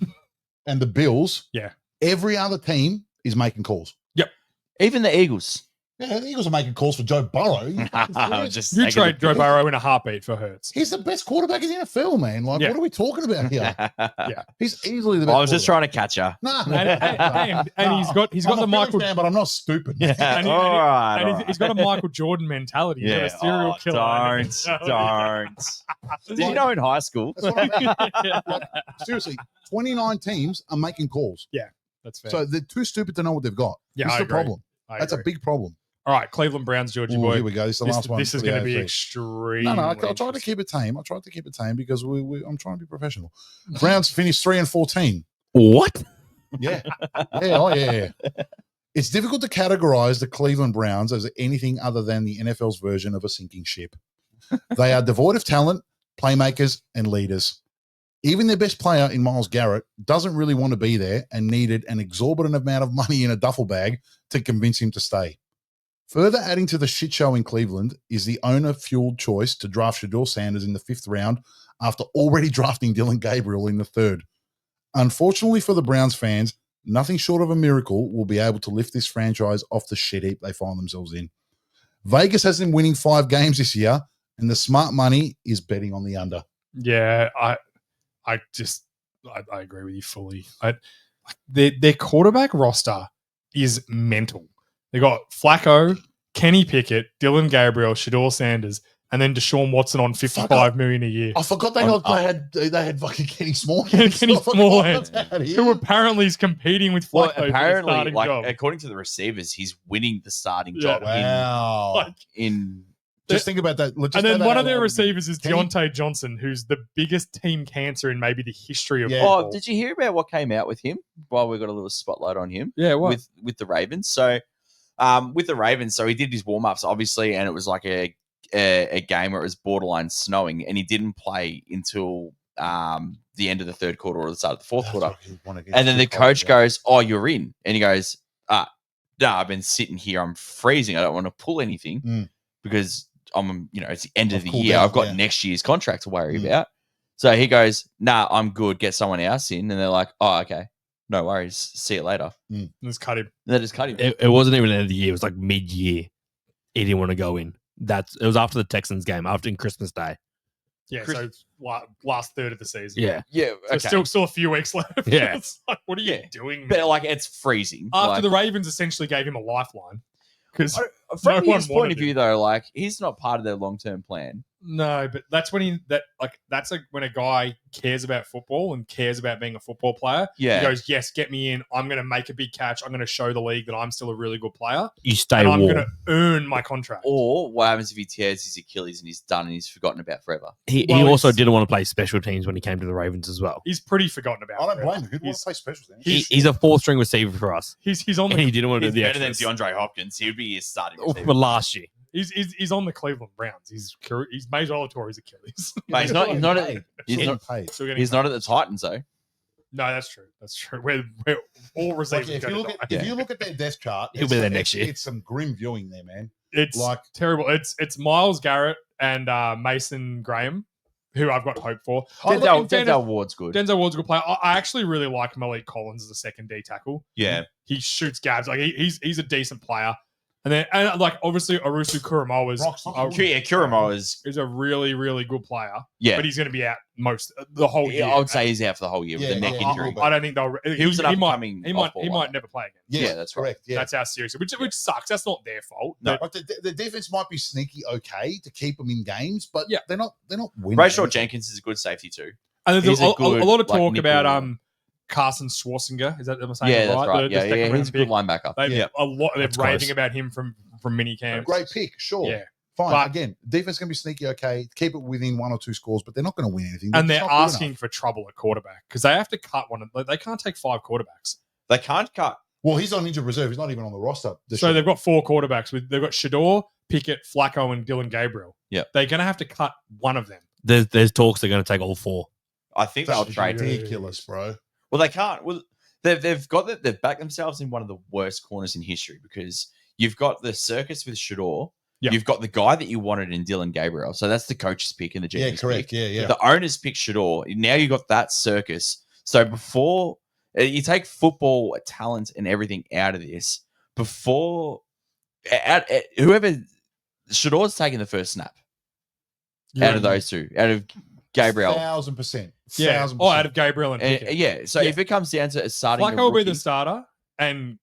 and the Bills, Yeah. every other team is making calls. Even the Eagles. Yeah, the Eagles are making calls for Joe Burrow. Just You taking trade the Joe piss. Burrow in a heartbeat for Hurts. He's the best quarterback in the NFL, man. Like, Yeah. what are we talking about here? Yeah. He's easily the best. I was just trying to catch her. Nah, And he's got I'm the a Michael Phillies fan, but I'm not stupid. And he- and he- all right. and he's got a Michael Jordan mentality. He's got a serial killer. Don't. Did you know in high school? That's what I mean. Like, seriously, 29 teams are making calls. That's fair. So they're too stupid to know what they've got. Yeah, This I is the agree. problem. I That's a agree. big problem. All right, Cleveland Browns, Georgie Ooh, boy. here we go. This is the last one. This is for the going to be AFC. extreme. No, I tried to keep it tame. I tried to keep it tame because I'm trying to be professional. Browns finished 3-14. What? Yeah. Yeah. It's difficult to categorize the Cleveland Browns as anything other than the NFL's version of a sinking ship. They are devoid of talent, playmakers, and leaders. Even their best player in Myles Garrett doesn't really want to be there and needed an exorbitant amount of money in a duffel bag to convince him to stay. Further adding to the shit show in Cleveland is the owner-fueled choice to draft Shedeur Sanders in the 5th round after already drafting Dylan Gabriel in the 3rd. Unfortunately for the Browns fans, nothing short of a miracle will be able to lift this franchise off the shit heap they find themselves in. Vegas has them winning 5 games this year, and the smart money is betting on the under. Yeah, I agree with you fully. Their quarterback roster is mental. They got Flacco, Kenny Pickett, Dylan Gabriel, Shedeur Sanders, and then Deshaun Watson on $55 million a year. I forgot they had fucking Kenny Smallhands. Kenny I forgot Smallhands, about him. who apparently is competing with Well, Flacco for the apparently, starting like job. according to the receivers, he's winning the starting Yeah. job Wow. Like, in Just think about that. and then one of their receivers. receivers is Kenny- Deontay Johnson, who's the biggest team cancer in maybe the history of Yeah. football. Oh, did you hear about what came out with him? While we got a little spotlight on him. Yeah, what? With the Ravens. So, with the Ravens, so he did his warm ups obviously, and it was like a game where it was borderline snowing, and he didn't play until the end of the 3rd quarter or the start of the 4th quarter. And then the coach goes, "Oh, you're in," and he goes, "No, I've been sitting here. I'm freezing. I don't want to pull anything because it's the end of the cooled year. down, I've got yeah. next year's contract to worry about." So he goes, "Nah, I'm good. Get someone else in." And they're like, "Oh, okay. No worries. See you later." Just cut him. And they just cut him. It wasn't even the end of the year. It was like mid-year. He didn't want to go in. It was after the Texans game, after Christmas Day. Yeah, Chris- so it's last third of the season. Yeah. Yeah. So Okay. still a few weeks left. Yeah. It's like, what are you Yeah. doing? But like it's freezing. After Like, the Ravens essentially gave him a lifeline. Because from no one his point wanted of view, though, like he's not part of their long term plan. no, but that's when when a guy cares about football and cares about being a football player. Yeah. He goes, yes, get me in. I'm going to make a big catch. I'm going to show the league that I'm still a really good player. You stay And I'm warm. going to earn my contract. Or what happens if he tears his Achilles and he's done and he's forgotten about forever? He Well, also he's- didn't want to play special teams when he came to the Ravens as well. He's pretty forgotten about. I don't it. blame him. Who'd want He's- to play special teams? He's a 4th-string receiver for us. He's on And the he didn't want to He's do the better than extras. DeAndre Hopkins. He would be his starting For receiver. last year. he's on the Cleveland Browns. He's Mays Tori's Achilles. Mate, he's not. He's not. At, He's he's getting not. paid. Still getting He's not at the Titans though. No, that's true. That's true. We're all Like, receivers. if go you to look die. at if you look at their death chart, He'll be there next year. It's some grim viewing there, man. It's Like- terrible. It's Myles Garrett and Mason Graham, who I've got hope for. Denzel Ward's good. Denzel Ward's a good player. I actually really like Malik Collins as a second D tackle. Yeah. He shoots gabs. Like he's a decent player. And like obviously Arusu Kuromo is Kuramo is. a really really good player. Yeah. But he's going to be out the whole year. I would say he's out for the whole year with a neck injury. I don't think they'll. He was an up-and-coming He might off-ball never play again. Yes, Yeah, that's right. correct. Yeah. That's how serious. Which sucks. That's not their fault. No. Like the defense might be sneaky okay to keep them in games, but Yeah. they're not winning. Rayshard Jenkins is a good safety too. And there's He's a a good, lot of like, talk nickel- about Carson Schwarzenegger. Is that am I saying Yeah, it that's right. The Yeah, second he's round a good pick. linebacker. They're Yeah. raving That's about him from minicamp. Great pick, sure. Yeah. Fine. But- Again, defense can be sneaky. Okay, keep it within 1 or 2 scores, but they're not going to win anything. And just they're not good asking enough. for trouble at quarterback because they have to cut one. They can't take 5 quarterbacks. They can't cut. Well, he's on injured reserve. He's not even on the roster. So they've got 4 quarterbacks. They've got Shador, Pickett, Flacco, and Dylan Gabriel. Yep. They're going to have to cut one of them. There's talks they're going to take all 4. I think they'll That's trade. ridiculous, bro. Well, they can't. Well, they've backed themselves in one of the worst corners in history because you've got the circus with Shador. Yep. You've got the guy that you wanted in Dylan Gabriel. So that's the coach's pick and the GM's Yeah, correct. pick. Yeah. The owners picked Shador. Now you got that circus. So before you take football talent and everything out of this, whoever Shador's taking the first snap out of those two, out of Gabriel. 1,000%. Yeah. 1,000%. Oh, out of Gabriel and Pickett. Yeah. So if it comes down to starting, Flacco will be the starter, and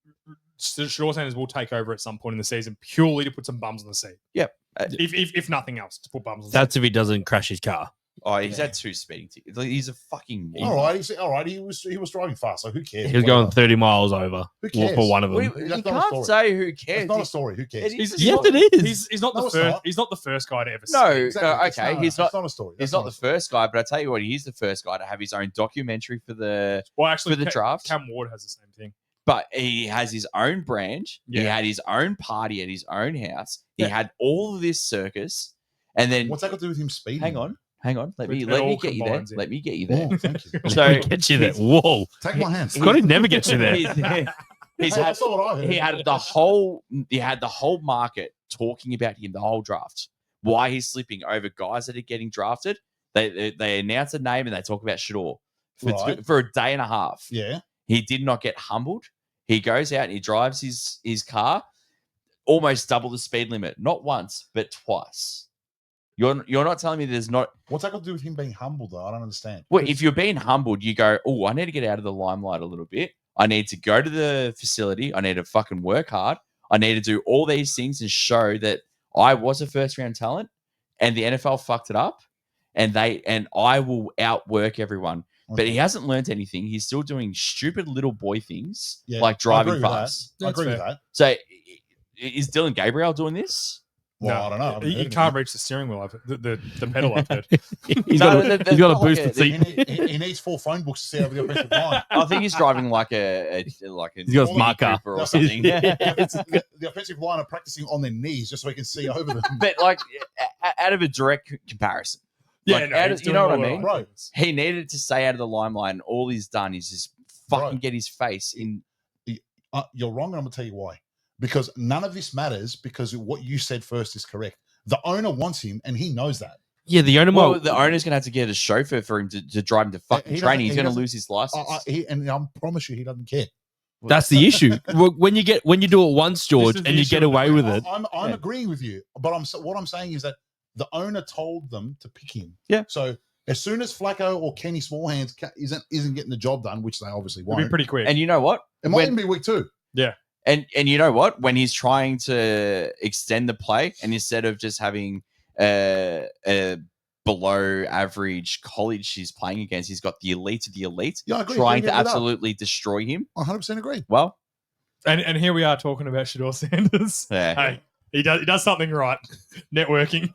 Shador Sanders will take over at some point in the season purely to put some bums on the seat. Yep. If nothing else, to put bums on the That's if he doesn't crash his car. Oh, he's had 2 speeding tickets. He's a fucking. All right. He was driving fast, so who cares? He was going 30 miles over Who cares? for one of them. You That's not a can't story. say who cares. It's not a story. Who cares? seat. Yes, it is. He's not No, the it's first. not. He's not the first guy to ever. No, Exactly. It's okay, he's it's not. a story. He's That's not the first guy, but I tell you what, he's the first guy to have his own documentary for the Well, actually, for the draft. Cam Ward has the same thing. But he has his own brand. He Yeah. had his own party at his own house. He Yeah. had all of this circus, and then What's that got to do with him speeding? hang on. Let me It let me all get you there. combines in. Let me get you there. Oh, thank you. So He gets you there. Whoa. Take my hand. Scotty never gets you there. He's Hey, had that's not what I heard. he had the whole market talking about him the whole draft. Why he's slipping over guys that are getting drafted. They announce a name and they talk about Shador Right. for a day and a half. Yeah. He did not get humbled. He goes out and he drives his car almost double the speed limit, not once but twice. You're not telling me there's not. What's that got to do with him being humble, though? I don't understand. Well, if you're being humbled, you go, oh, I need to get out of the limelight a little bit. I need to go to the facility. I need to fucking work hard. I need to do all these things and show that I was a first round talent and the NFL fucked it up and I will outwork everyone. But he hasn't learned anything. He's still doing stupid little boy things Yeah, like I driving agree with fast. I agree with fair. that. So is Dylan Gabriel doing this? Well, No, I don't know. I haven't He heard can't of reach the steering wheel. The pedal I've heard. He's No, got a, there's he's got not a like boosted a- seat. He needs 4 phone books to see over the offensive line. I think he's driving like a He's got a smart car. Cooper or That's something. The offensive line are practicing on their knees just so he can see over them. But like out of a direct comparison, Yeah, Like, no, out he's of- you doing know what all I the mean? right Right. things. he needed to stay out of the limelight, and all he's done is just fucking Right. get his face in. You're wrong, and I'm going to tell you why. Because none of this matters because what you said first is correct. The owner wants him, and he knows that. Yeah, the owner. Well, Well, the owner's gonna have to get a chauffeur for him to drive him to fucking He doesn't- training. He's he gonna doesn't- lose his license. And I promise you, he doesn't care. that's the issue. When you do it once, George, This is and the you get issue. away with it. I'm Yeah. agreeing with you, but what I'm saying is that the owner told them to pick him. Yeah. So as soon as Flacco or Kenny Smallhands isn't getting the job done, which they obviously It'll won't, be pretty quick. And you know what? it might when- even be week 2. And you know what? When he's trying to extend the play, and instead of just having a below average college he's playing against, he's got the elite of the elite Yeah, I agree. trying Bring to it up. absolutely destroy him. 100% agree. Well, and here we are talking about Shador Sanders. yeah. Hey, he does something right. Networking.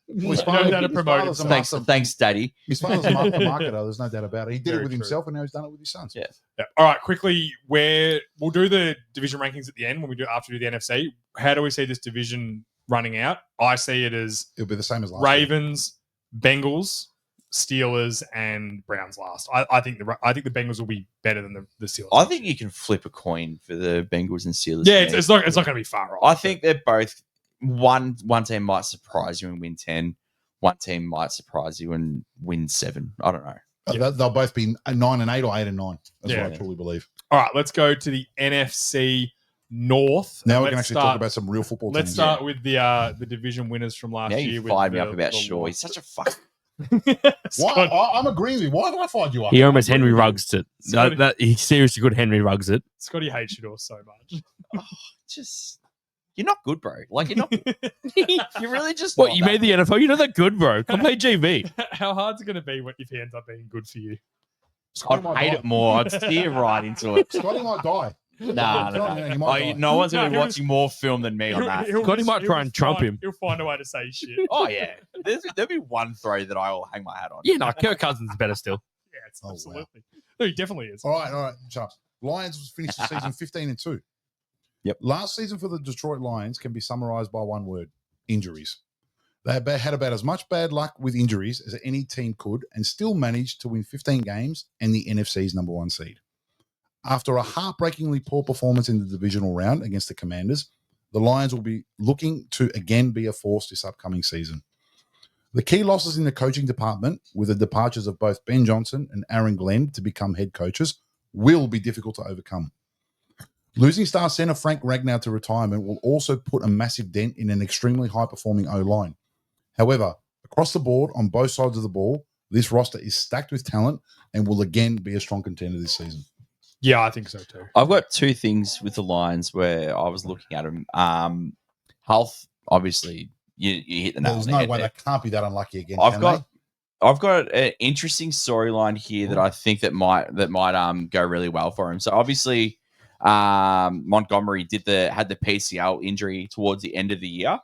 Well, his He knows how to his promote father's a himself. Thanks, master- thanks, Daddy. His father's a marketer. There's no doubt about it. He did Very it with true. himself, and now he's done it with his sons. Yeah. Yeah. All right, quickly, we'll do the division rankings at the end when we do after we do the NFC. How do we see this division running out? I see it as It'll be the same as last year. Ravens, Bengals, Steelers, and Browns last. I think the Bengals will be better than the Steelers. I think you can flip a coin for the Bengals and Steelers. Yeah, for me. it's not going to be far off. I think they're both one team might surprise you and win 10. One team might surprise you and win 7. I don't know. They'll both be 9 and 8 or 8 and 9. That's Yeah. what I truly believe. All right, let's go to the NFC North. Now And we can let's actually talk about some real football Let's teams. start with the division winners from last Now year. you with fired me the- up about the- Shaw. He's such a fuck. Why? I'm agreeing with you. Why did I find you up? He almost Henry Ruggs it. Scotty- He seriously could Henry Ruggs it. Scotty hates Shador so much. Just you're not good, bro. Like you're not. You're really just. What, not you that made the NFL? You're not that good, bro. Come play GB. How hard's it going to be if he ends up being good for you? Scotty I'd might hate die. it more. I'd steer right into it. Scotty might die. Nah, You might die. no one's gonna be No, watching more film than me on that. God, he might try and trump him. He'll find a way to say shit. Oh yeah, there'll be one throw that I will hang my hat on. Yeah, no, Kirk Cousins is better still. Yeah, it's Oh, wow. absolutely. No, he definitely is. All right. Sharps. Lions finished the season 15-2. Yep. Last season for the Detroit Lions can be summarized by one word: injuries. They had about as much bad luck with injuries as any team could and still managed to win 15 games and the NFC's number 1 seed. After a heartbreakingly poor performance in the divisional round against the Commanders, the Lions will be looking to again be a force this upcoming season. The key losses in the coaching department, with the departures of both Ben Johnson and Aaron Glenn to become head coaches, will be difficult to overcome. Losing star center Frank Ragnow to retirement will also put a massive dent in an extremely high-performing O-line. However, across the board on both sides of the ball, this roster is stacked with talent and will again be a strong contender this season. Yeah, I think so too. I've got two things with the Lions where I was looking at them. Health, obviously, you hit the nail. There's on the no head way there. they can't be that unlucky again. I've can got an interesting storyline here that I think that might go really well for him. So obviously, Montgomery had the PCL injury towards the end of the year,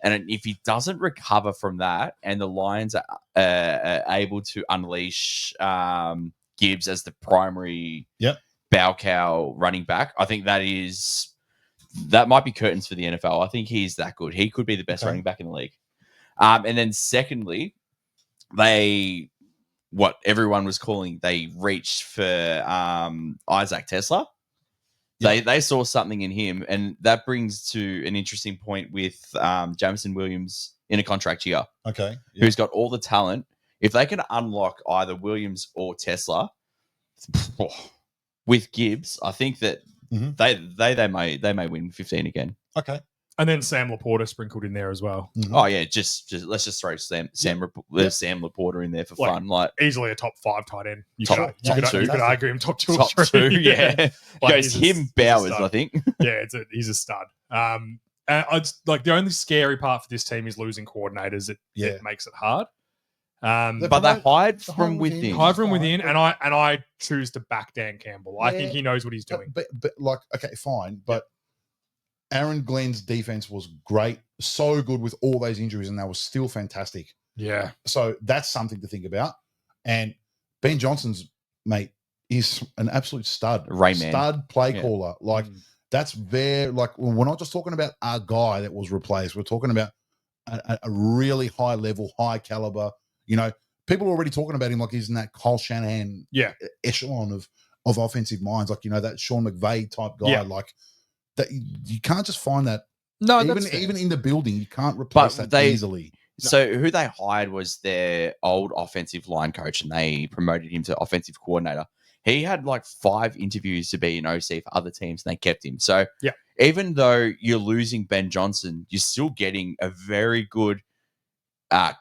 and if he doesn't recover from that, and the Lions are able to unleash Gibbs as the primary bow cow running back, I think that might be curtains for the NFL. I think he's that good. He could be the best running back in the league. And then secondly, what everyone was calling, they reached for Isaac Tesla. They saw something in him, and that brings to an interesting point with Jameson Williams in a contract year. Okay. Who's got all the talent. If they can unlock either Williams or Tesla with Gibbs, I think that they may win 15 again. Okay. And then Sam Laporta sprinkled in there as well. Oh yeah, just let's just throw Sam Laporta in there for fun. Like easily a top 5 tight end. You Top two. could argue him top 2 or top 3. two, yeah. Like, Goes him Bowers, I think. Yeah, he's a stud. And the only scary part for this team is losing coordinators. It makes it hard. But they hide from within. Hide from within, and I choose to back Dan Campbell. I think he knows what he's doing. But like, okay, fine. But Aaron Glenn's defense was great, so good with all those injuries, and they were still fantastic. Yeah. So that's something to think about. And Ben Johnson's mate is an absolute stud. Rayman. Stud play caller. Like, that's we're not just talking about a guy that was replaced. We're talking about a really high level, high caliber. You know, people are already talking about him like he's in that Kyle Shanahan echelon of offensive minds. Like, you know, that Sean McVay type guy. Yeah. Like, that you can't just find that. No, even in the building, you can't replace that easily. So who they hired was their old offensive line coach, and they promoted him to offensive coordinator. He had like 5 interviews to be an OC for other teams, and they kept him. So even though you're losing Ben Johnson, you're still getting a very good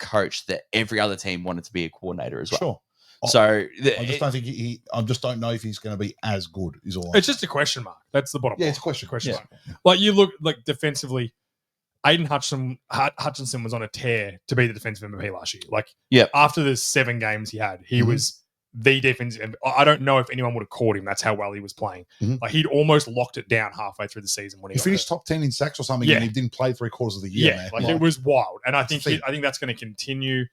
coach that every other team wanted to be a coordinator as well. Sure. So I just don't think I just don't know if he's going to be as good. Is all. It's just a question mark. That's the bottom line. It's a question mark. Like, you look like defensively, Aiden Hutchinson was on a tear to be the defensive MVP last year. Like, after the 7 games he had, he was the defensive. I don't know if anyone would have caught him. That's how well he was playing. Like, he'd almost locked it down halfway through the season when he finished top 10 in sacks or something, and he didn't play 3/4 of the year. Yeah, man. It was wild, and I think that's going to continue.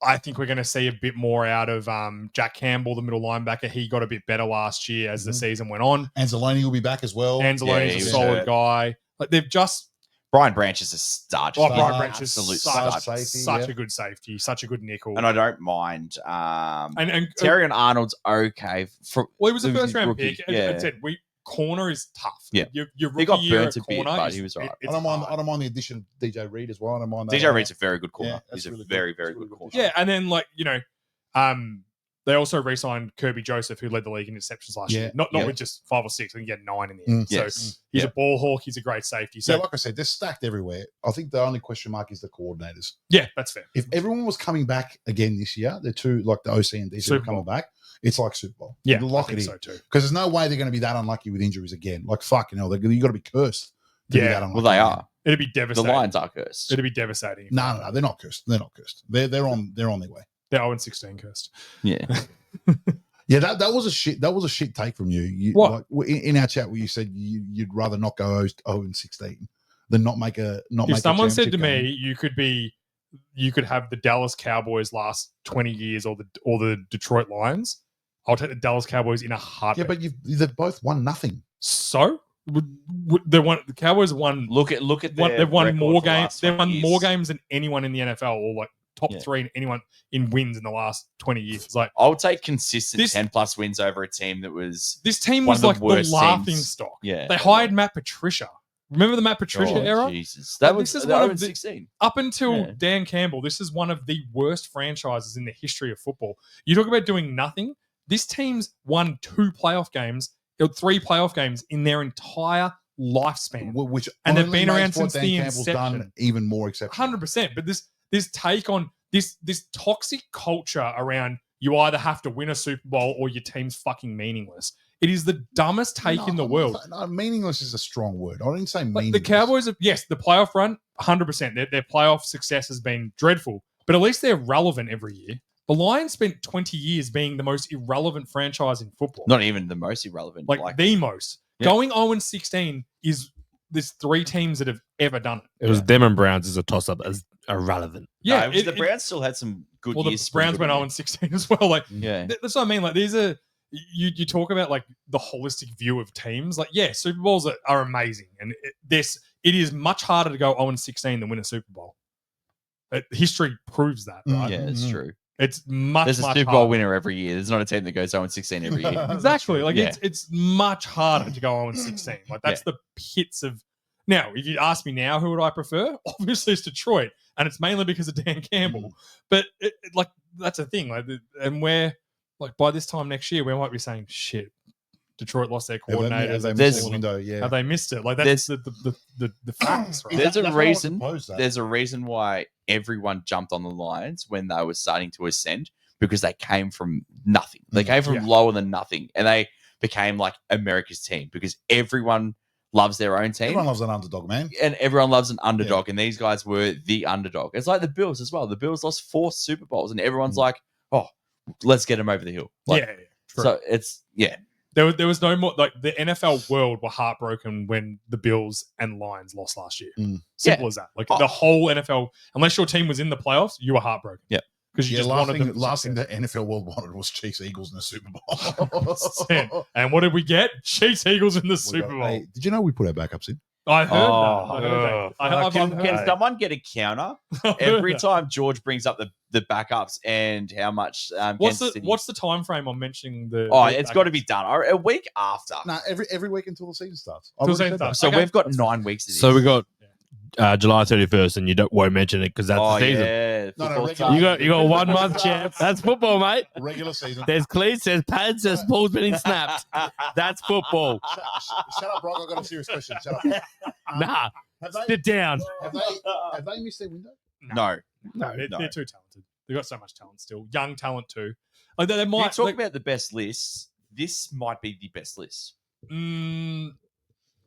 I think we're going to see a bit more out of Jack Campbell, the middle linebacker. He got a bit better last year as the season went on. Anzalone will be back as well. Anzalone's a solid guy. Like, they've just Brian Branch is a stud. Brian Branch is absolute such a good safety, such a good nickel. And I don't mind. And Terrion Arnold's okay. He was a first round rookie. pick. I said, corner is tough. Yeah, your he got rookie year burnt a bit, corner but he was all right. I don't mind the addition of DJ Reed as well. I don't mind that. DJ Reed's a very good corner. Yeah, he's a really very, good. very Really good good corner. Yeah, and then they also re-signed Kirby Joseph, who led the league in interceptions last year. Not with just 5 or 6, I think he had 9 in the end. So he's a ball hawk. He's a great safety. So like I said, they're stacked everywhere. I think the only question mark is the coordinators. Yeah, that's fair. If everyone was coming back again this year, the two, like the OC and DC, were coming back, it's like Super Bowl. Yeah, I think so too. Because there's no way they're going to be that unlucky with injuries again. Like, fucking hell, you got to be cursed to be that unlucky. Well, they are. It'd be devastating. The Lions are cursed. It'd be devastating. No, they're not cursed. They're not cursed. They're on their way. They're 0-16 cursed. Yeah. Yeah, that was a shit take from you. What? Like, in our chat where you said you'd rather not go 0-16 than not make a If someone said to championship me, you could have the Dallas Cowboys last 20 years or the Detroit Lions, I'll take the Dallas Cowboys in a heartbeat. Yeah, but they've both won nothing. So the Cowboys won. Look at They've won more games. They've won more games. games than anyone in the NFL, or like top three in anyone in wins in the last 20 years. It's like I would take consistent This- 10+ wins over a team that was this team one was of the like the worst laughing teams. stock. Yeah, They hired Matt Patricia. Remember the Matt Patricia era? Jesus, that Like, was this is that one of was the- 16. Up until Yeah. Dan Campbell, this is one of the worst franchises in the history of football. You talk about doing nothing. This team's won 3 playoff games in their entire lifespan. Which And they've only been around makes what since Dan the Campbell's done inception. even more exceptional. 100%. But this take on this toxic culture around you either have to win a Super Bowl or your team's fucking meaningless. It is the dumbest take in the world. No, meaningless is a strong word. I didn't say Like, meaningless. the Cowboys have, yes, the playoff run, 100%. Their playoff success has been dreadful, but at least they're relevant every year. The Lions spent 20 years being the most irrelevant franchise in football. Not even the most irrelevant. like the most. Yeah. Going 0-16 is there's 3 teams that have ever done it. It was them and Browns as a toss-up as irrelevant. Yeah, No, the Browns still had some good well, the years. Browns went 0-16 as well. Like Yeah. that's what I mean. Like these are you talk about like the holistic view of teams. Like yeah, Super Bowls are amazing, and it is much harder to go 0-16 than win a Super Bowl. History proves that, right? Yeah, it's true. It's much. There's a much Super Bowl harder. winner every year. There's not a team that goes 0-16 every year. Exactly. Like Yeah. it's much harder to go 0-16. Like that's the pits of. Now, if you ask me now, who would I prefer? Obviously, it's Detroit, and it's mainly because of Dan Campbell. But like that's the thing. Like, and we're like by this time next year, we might be saying, "Shit, Detroit lost their coordinator. Have they There's- missed the window? Yeah. Have they missed it?" Like that's the facts, right? There's a That's why I reason. suppose that. There's a reason why everyone jumped on the Lions when they were starting to ascend, because they came from nothing. They came from Yeah. lower than nothing, and they became like America's team because everyone loves their own team. Everyone loves an underdog, man. And everyone loves an underdog, and these guys were the underdog. It's like the Bills as well. The Bills lost 4 Super Bowls, and everyone's like, "Oh, let's get them over the hill." Like, yeah. True. so it's There was no more like the NFL world were heartbroken when the Bills and Lions lost last year. Simple as that. Like the whole NFL, unless your team was in the playoffs, you were heartbroken. Yeah. Because you just last wanted them. thing the NFL world wanted was Chiefs Eagles in the Super Bowl. 100%. And what did we get? Chiefs Eagles in the Super Bowl. Hey, did you know we put our backups in? I heard Oh. that. I heard that. I've can heard someone get a counter that. every time George brings up the backups and how much? What's the time frame on mentioning the? Oh, the it's got to backups? be done a week after. No, every week until the season starts. Till the I've already season said that. starts. So Okay. we've got 9 weeks to this. So we got July 31st, and you won't mention it because that's the season. yeah. No, football regular- time. You got 1 month, champ. That's football, mate. Regular season. There's cleats, there's pads, there's balls being snapped. That's football. Shut up, Brock. I've got a serious question. Shut up. Nah, Have they, sit down. have they missed their window? No. No, they're No. too talented. They've got so much talent still. Young talent too. Like they You might talk like, about the best lists. This might be the best list.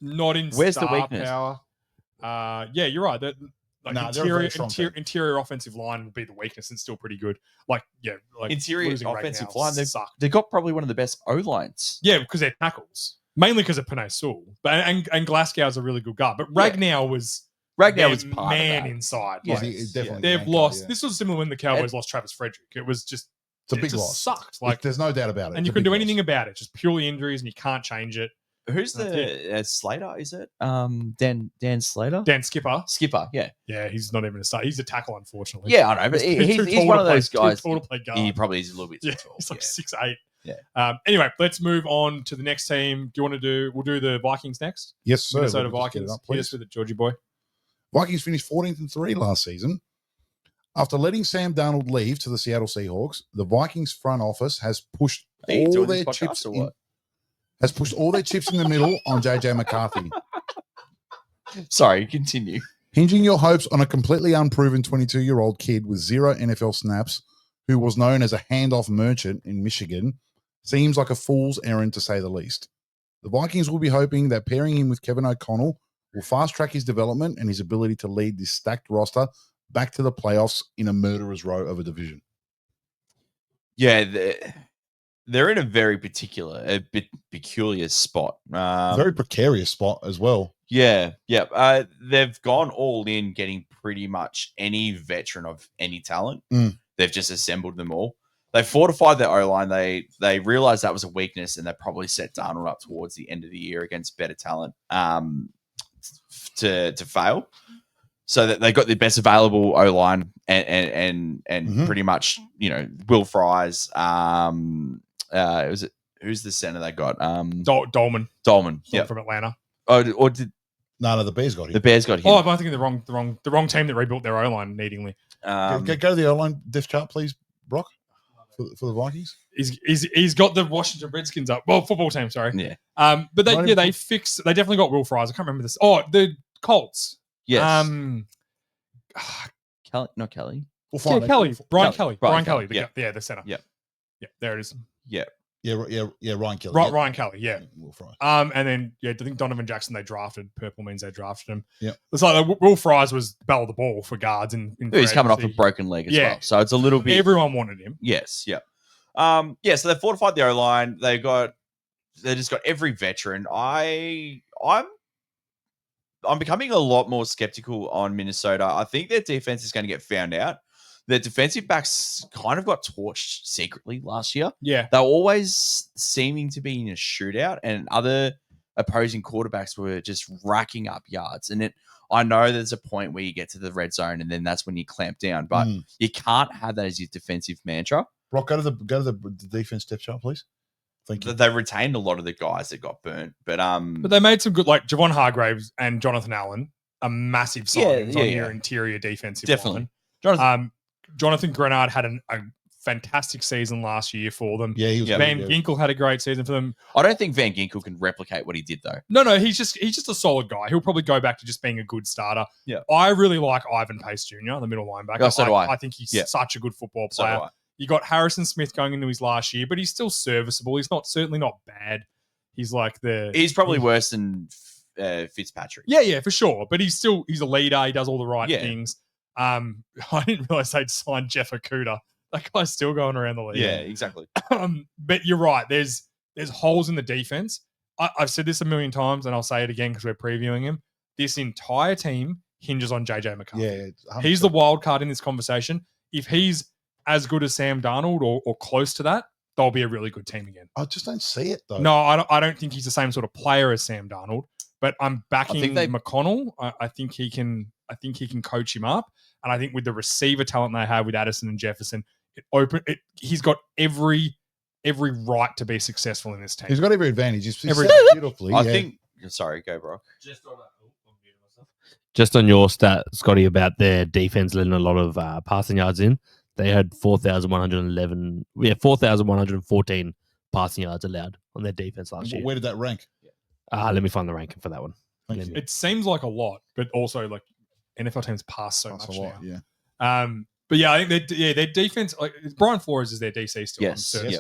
not in Where's the star weakness? power. Yeah, you're right. That like Nah, they're a very strong team. interior offensive line would be the weakness and still pretty good. Like Interior losing offensive Ragnow line, sucked. They've got probably one of the best O lines. Yeah, because they're tackles. Mainly because of Penei Sewell. But and Glasgow's a really good guard. But Ragnow was Ragnow their was part man of that. inside. Yeah, Like, He's definitely they've the anchor, lost. yeah. This was similar when the Cowboys lost Travis Frederick. It was just It's a it big just loss. sucked. Like There's no doubt about it. and It's you a couldn't big do anything loss. about it. Just purely injuries, and you can't change it. Who's That's the Slater? Is it Dan Slater? Dan Skipper. Skipper. Yeah, Yeah, he's not even a star. He's a tackle, unfortunately. yeah, I know, but He's too he's tall one to of play- those guys. Too tall to play guard. He probably is a little bit too Yeah, tall. he's like yeah. 6'8". Yeah. Anyway, let's move on to the next team. Do you want to do? We'll do the Vikings next. Yes, sir. Minnesota We'll just get it Vikings. up, Hit please. us with it, Georgie boy. Vikings finished 14-3 last season. After letting Sam Darnold leave to the Seattle Seahawks, the Vikings front office has pushed Are you all doing their this podcast chips or in, what? has pushed all their chips in the middle on JJ McCarthy, Sorry, continue. hinging your hopes on a completely unproven 22-year-old kid with 0 NFL snaps, who was known as a handoff merchant in Michigan, seems like a fool's errand to say the least. The Vikings will be hoping that pairing him with Kevin O'Connell will fast-track his development and his ability to lead this stacked roster back to the playoffs in a murderer's row of a division. Yeah, they're in a very peculiar spot. Very precarious spot as well. Yeah. They've gone all in, getting pretty much any veteran of any talent. They've just assembled them all. They fortified their O-line. They realized that was a weakness, and they probably set Darnold up towards the end of the year against better talent to fail. So that they got the best available O-line and pretty much, Will Fries. Who's the center they got? Dolman. Yeah, From Atlanta. Or did No, the Bears got him. the Bears got him? Oh, I'm thinking the wrong team that rebuilt their O-line needingly. Go to the O-line depth chart, please, Brock, for the Vikings. He's got the Washington Redskins up. Well, football team, sorry. Yeah. But they definitely got Will Fries. I can't remember this. Oh, the Colts. Yes. Kelly, not Kelly. We'll find it. Kelly. Brian Kelly. Kelly. Brian Brian Kelly. Kelly. The center. Yeah. Yeah, there it is. Yeah. Yeah, Ryan Kelly. Right, Yeah. Ryan Kelly, yeah. Will Fry. And then I think Donovan Jackson they drafted. Purple means they drafted him. Yeah. It's like Will Fries was bell of the ball for guards in He's coming off a broken leg as well. So it's a little bit. Everyone wanted him. Yes. Yeah. So they fortified the O-line. They just got every veteran. I'm becoming a lot more skeptical on Minnesota. I think their defense is going to get found out. Their defensive backs kind of got torched secretly last year. Yeah. They're always seeming to be in a shootout, and other opposing quarterbacks were just racking up yards. And I know there's a point where you get to the red zone, and then that's when you clamp down. But you can't have that as your defensive mantra. Brock, go to the defense depth chart, please. Thank you. They retained a lot of the guys that got burnt, but they made some good, like Javon Hargraves and Jonathan Allen, a massive signings on your interior defensive definitely. line. Jonathan Grenard had a fantastic season last year for them. Yeah, he was. Van Ginkel had a great season for them. I don't think Van Ginkel can replicate what he did though. No, he's just a solid guy. He'll probably go back to just being a good starter. Yeah, I really like Ivan Pace Jr., the middle linebacker. Oh, so do I. I think he's such a good football player. So do I. You got Harrison Smith going into his last year, but he's still serviceable. He's certainly not bad. He's like he's probably worse than Fitzpatrick. Yeah, for sure. But he's a leader. He does all the right things. I didn't realize they'd signed Jeff Okuda. That guy's still going around the league. Yeah, exactly. But you're right. There's holes in the defense. I've said this a million times, and I'll say it again because we're previewing him. This entire team hinges on JJ McCarthy. Yeah, he's the wild card in this conversation. If he's as good as Sam Darnold or close to that, they'll be a really good team again. I just don't see it though. No, I don't think he's the same sort of player as Sam Darnold. But I'm backing McConnell. I think he can coach him up, and I think with the receiver talent they have with Addison and Jefferson, he's got every right to be successful in this team. He's got every advantage. He's beautifully. I think. Sorry, go Brock. Just on your stat, Scotty, about their defense letting a lot of passing yards in. They had 4,114 passing yards allowed on their defense last year. Where did that rank? Let me find the ranking for that one. It seems like a lot, but also like NFL teams pass so much now. Yeah. But yeah, I think their defense, like Brian Flores is their DC still.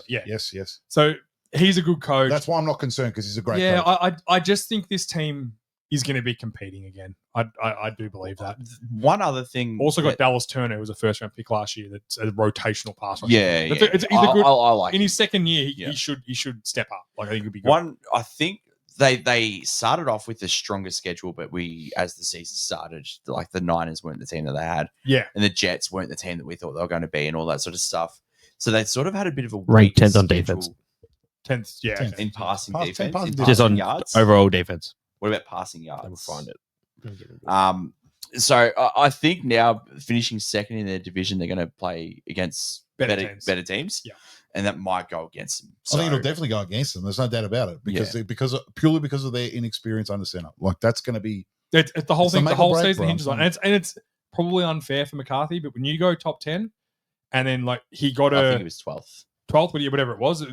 Yes. Yes. So he's a good coach. That's why I'm not concerned because he's a great coach. Yeah, I just think this team is going to be competing again. I do believe that. One other thing. Also got Dallas Turner, who was a first-round pick last year. That's a rotational pass rusher. Yeah. He's a good. I like in his second year, he should step up. Like I think he'd be good. I think they started off with a stronger schedule, but as the season started, like the Niners weren't the team that they had. Yeah. And the Jets weren't the team that we thought they were going to be and all that sort of stuff. So they sort of had a bit of a ranked 10th on schedule. defense. 10th, yeah. 10th. In passing Pass- defense. pass- In Just on passing yards. overall defense. What about passing yards? I will find it. So I think now finishing second in their division, they're going to play against better teams. Yeah. And that might go against them. I think it'll definitely go against them. There's no doubt about it purely because of their inexperience under center. Like that's going to be the whole thing. The whole season bro. hinges on, and it's probably unfair for McCarthy. But when you go top 10, and then like he got I think it was 12th, whatever it was,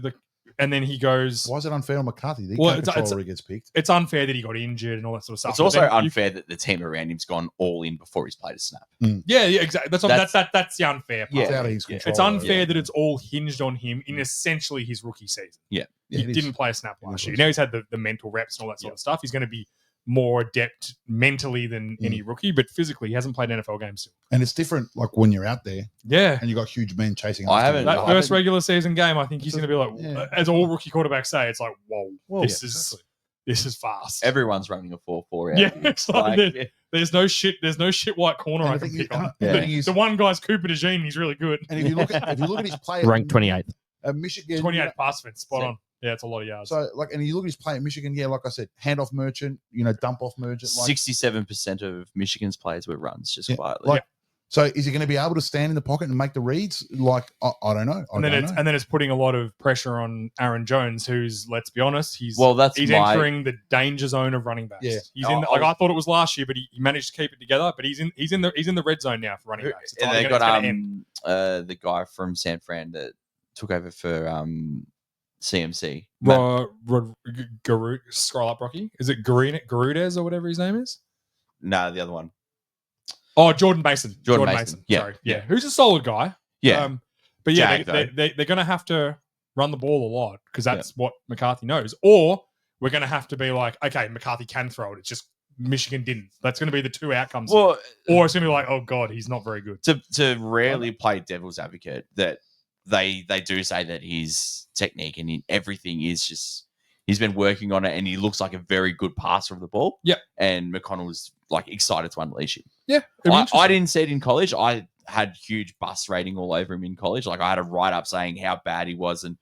and then he goes. Why is it unfair on McCarthy? He Well, can't control where he gets picked. It's unfair that he got injured and all that sort of stuff. It's also unfair that the team around him's gone all in before he's played a snap. Yeah, exactly. That's the unfair part. It's out of his control. It's unfair that it's all hinged on him in essentially his rookie season. Yeah. He didn't play a snap last year. Now he's had the mental reps and all that sort of stuff. He's going to be more adept mentally than any rookie, but physically he hasn't played NFL games still. And it's different, like when you're out there Yeah. and you got huge men chasing. I after haven't- you. That I first haven't- regular season game, I think he's going to be like, Yeah. as all rookie quarterbacks say, it's like, whoa, Well, this yeah, is exactly. this is fast. Everyone's running a 4-4 out. Yeah, here. it's like there's no shit white corner And I the can thing pick is- on. and the Yeah. thing is- The one guy's Cooper DeJean, he's really good. and if you look at his play, Ranked 28th. at Michigan, 28 pass fence, spot So- on. Yeah, it's a lot of yards. So like, and you look at his play at Michigan, yeah, like I said, handoff merchant, dump off merchant. Like, 67% of Michigan's plays were runs, just Yeah, quietly. like- so is he going to be able to stand in the pocket and make the reads? Like, I don't know. and then it's putting a lot of pressure on Aaron Jones, who's, let's be honest, he's That's my entering the danger zone of running backs. Yeah. He's in. I thought it was last year, but he managed to keep it together. But he's in the red zone now for running backs. It's And either they gonna- got it's gonna end. the guy from San Fran that took over for CMC. Scroll up, Rocky. Is it Garudez or whatever his name is? No, the other one. Oh, Jordan Mason. Jordan Mason. Yeah. Sorry. Yeah. Who's a solid guy. Yeah. But yeah, Jag, they're going to have to run the ball a lot because that's what McCarthy knows. Or we're going to have to be like, okay, McCarthy can throw it. It's just Michigan didn't. That's going to be the two outcomes. Well, Or it's going to be like, oh God, he's not very good. to rarely play devil's advocate, that they do say that his technique and everything is just, he's been working on it and he looks like a very good passer of the ball. Yep. And McConnell's like excited to unleash him. Yeah. I didn't see it in college. I had huge bus rating all over him in college. Like I had a write up saying how bad he was, and